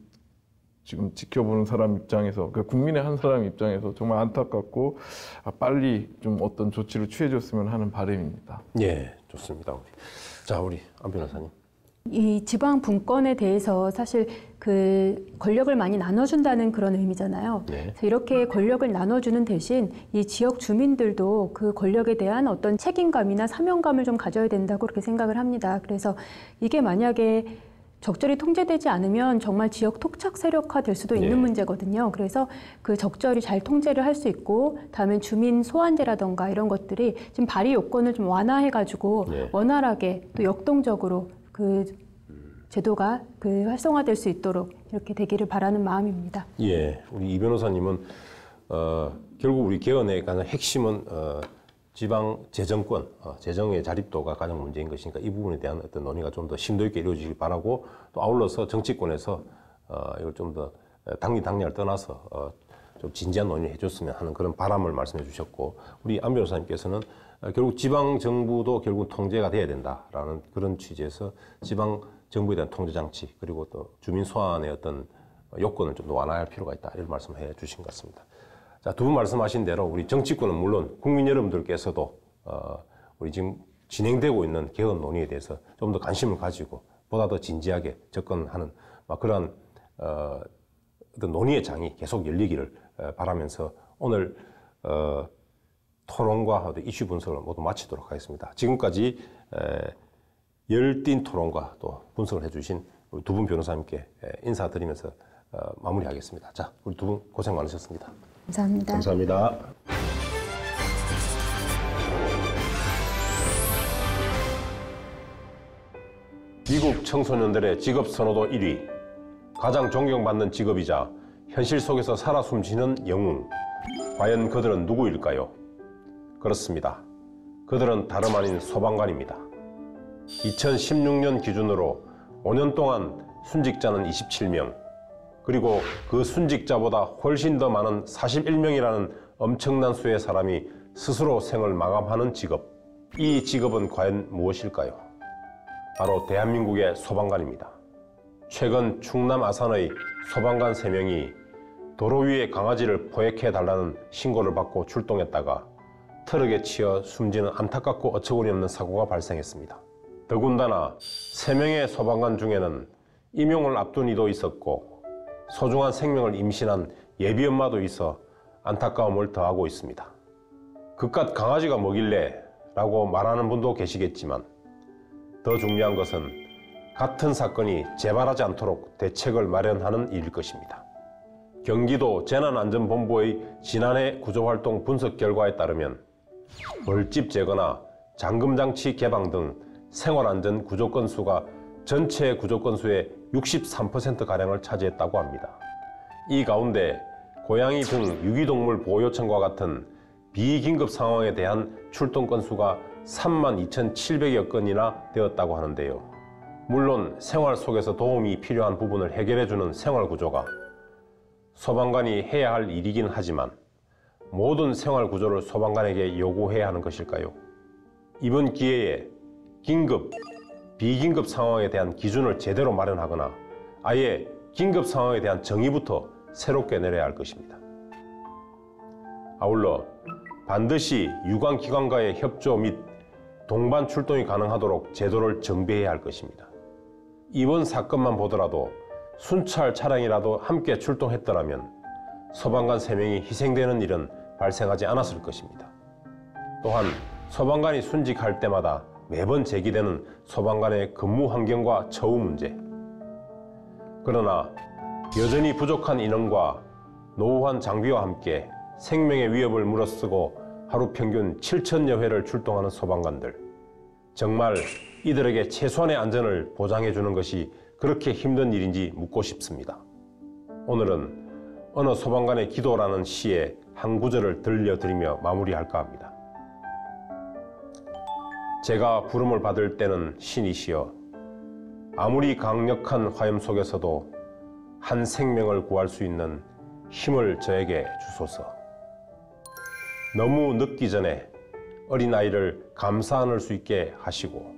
Speaker 3: 지금 지켜보는 사람 입장에서, 그 국민의 한 사람 입장에서 정말 안타깝고 빨리 좀 어떤 조치를 취해줬으면 하는 바람입니다.
Speaker 1: 예, 좋습니다. 자, 우리 안 변호사님.
Speaker 2: 이 지방 분권에 대해서 사실 그 권력을 많이 나눠준다는 그런 의미잖아요.
Speaker 1: 네.
Speaker 2: 그래서 이렇게 권력을 나눠주는 대신 이 지역 주민들도 그 권력에 대한 어떤 책임감이나 사명감을 좀 가져야 된다고 그렇게 생각을 합니다. 그래서 이게 만약에 적절히 통제되지 않으면 정말 지역 토착 세력화 될 수도 있는
Speaker 1: 네.
Speaker 2: 문제거든요. 그래서 그 적절히 잘 통제를 할 수 있고, 다음에 주민 소환제라던가 이런 것들이 지금 발의 요건을 좀 완화해가지고
Speaker 1: 네.
Speaker 2: 원활하게 또 역동적으로 그 제도가 그 활성화될 수 있도록 이렇게 되기를 바라는 마음입니다.
Speaker 1: 예, 우리 이 변호사님은 결국 우리 개헌의 가장 핵심은 지방 재정권, 재정의 자립도가 가장 문제인 것이니까 이 부분에 대한 어떤 논의가 좀 더 심도 있게 이루어지길 바라고, 또 아울러서 정치권에서 이걸 좀 더 당리를 떠나서 좀 진지한 논의를 해줬으면 하는 그런 바람을 말씀해 주셨고, 우리 안 변호사님께서는 결국 지방 정부도 결국 통제가 돼야 된다라는 그런 취지에서 지방 정부에 대한 통제 장치, 그리고 또 주민 소환의 어떤 요건을 좀 더 완화할 필요가 있다, 이런 말씀을 해 주신 것 같습니다. 자, 두 분 말씀하신 대로 우리 정치권은 물론 국민 여러분들께서도 우리 지금 진행되고 있는 개헌 논의에 대해서 좀 더 관심을 가지고 보다 더 진지하게 접근하는 그런 어떤 논의의 장이 계속 열리기를 바라면서 오늘 토론과 이슈 분석을 모두 마치도록 하겠습니다. 지금까지 열띤 토론과 또 분석을 해주신 우리 두 분 변호사님께 인사드리면서 마무리하겠습니다. 자, 우리 두 분 고생 많으셨습니다.
Speaker 2: 감사합니다.
Speaker 1: 감사합니다. 미국 청소년들의 직업 선호도 1위, 가장 존경받는 직업이자 현실 속에서 살아 숨쉬는 영웅. 과연 그들은 누구일까요? 그렇습니다. 그들은 다름 아닌 소방관입니다. 2016년 기준으로 5년 동안 순직자는 27명, 그리고 그 순직자보다 훨씬 더 많은 41명이라는 엄청난 수의 사람이 스스로 생을 마감하는 직업. 이 직업은 과연 무엇일까요? 바로 대한민국의 소방관입니다. 최근 충남 아산의 소방관 3명이 도로 위에 강아지를 포획해달라는 신고를 받고 출동했다가 트럭에 치여 숨지는 안타깝고 어처구니 없는 사고가 발생했습니다. 더군다나 3명의 소방관 중에는 임용을 앞둔 이도 있었고 소중한 생명을 임신한 예비 엄마도 있어 안타까움을 더하고 있습니다. 그깟 강아지가 뭐길래 라고 말하는 분도 계시겠지만, 더 중요한 것은 같은 사건이 재발하지 않도록 대책을 마련하는 일일 것입니다. 경기도 재난안전본부의 지난해 구조활동 분석 결과에 따르면 벌집 제거나 잠금장치 개방 등 생활안전 구조 건수가 전체 구조 건수의 63%가량을 차지했다고 합니다. 이 가운데 고양이 등 유기동물 보호 요청과 같은 비긴급 상황에 대한 출동 건수가 32,700여 건이나 되었다고 하는데요. 물론 생활 속에서 도움이 필요한 부분을 해결해주는 생활구조가 소방관이 해야 할 일이긴 하지만 모든 생활구조를 소방관에게 요구해야 하는 것일까요? 이번 기회에 긴급, 비긴급 상황에 대한 기준을 제대로 마련하거나 아예 긴급 상황에 대한 정의부터 새롭게 내려야 할 것입니다. 아울러 반드시 유관기관과의 협조 및 동반 출동이 가능하도록 제도를 정비해야 할 것입니다. 이번 사건만 보더라도 순찰 차량이라도 함께 출동했더라면 소방관 3명이 희생되는 일은 발생하지 않았을 것입니다. 또한 소방관이 순직할 때마다 매번 제기되는 소방관의 근무 환경과 처우 문제. 그러나 여전히 부족한 인원과 노후한 장비와 함께 생명의 위협을 물어쓰고 하루 평균 7,000여 회를 출동하는 소방관들. 정말 이들에게 최소한의 안전을 보장해 주는 것이 그렇게 힘든 일인지 묻고 싶습니다. 오늘은 어느 소방관의 기도라는 시의 한 구절을 들려드리며 마무리할까 합니다. 제가 부름을 받을 때는 신이시여, 아무리 강력한 화염 속에서도 한 생명을 구할 수 있는 힘을 저에게 주소서. 너무 늦기 전에 어린아이를 감싸 안을 수 있게 하시고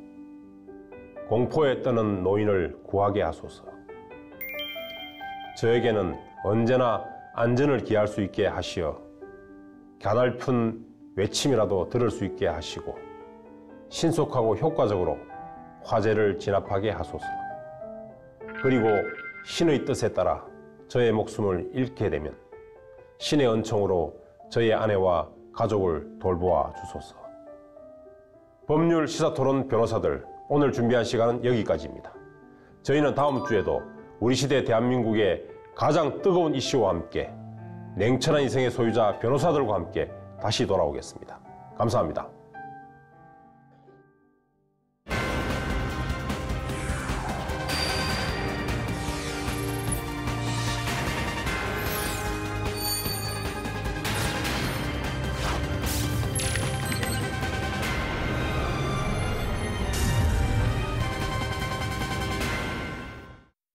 Speaker 1: 공포에 떠는 노인을 구하게 하소서. 저에게는 언제나 안전을 기할 수 있게 하시어 가냘픈 외침이라도 들을 수 있게 하시고 신속하고 효과적으로 화재를 진압하게 하소서. 그리고 신의 뜻에 따라 저의 목숨을 잃게 되면 신의 은총으로 저의 아내와 가족을 돌보아 주소서. 법률 시사토론 변호사들, 오늘 준비한 시간은 여기까지입니다. 저희는 다음 주에도 우리 시대 대한민국의 가장 뜨거운 이슈와 함께 냉철한 인생의 소유자 변호사들과 함께 다시 돌아오겠습니다. 감사합니다.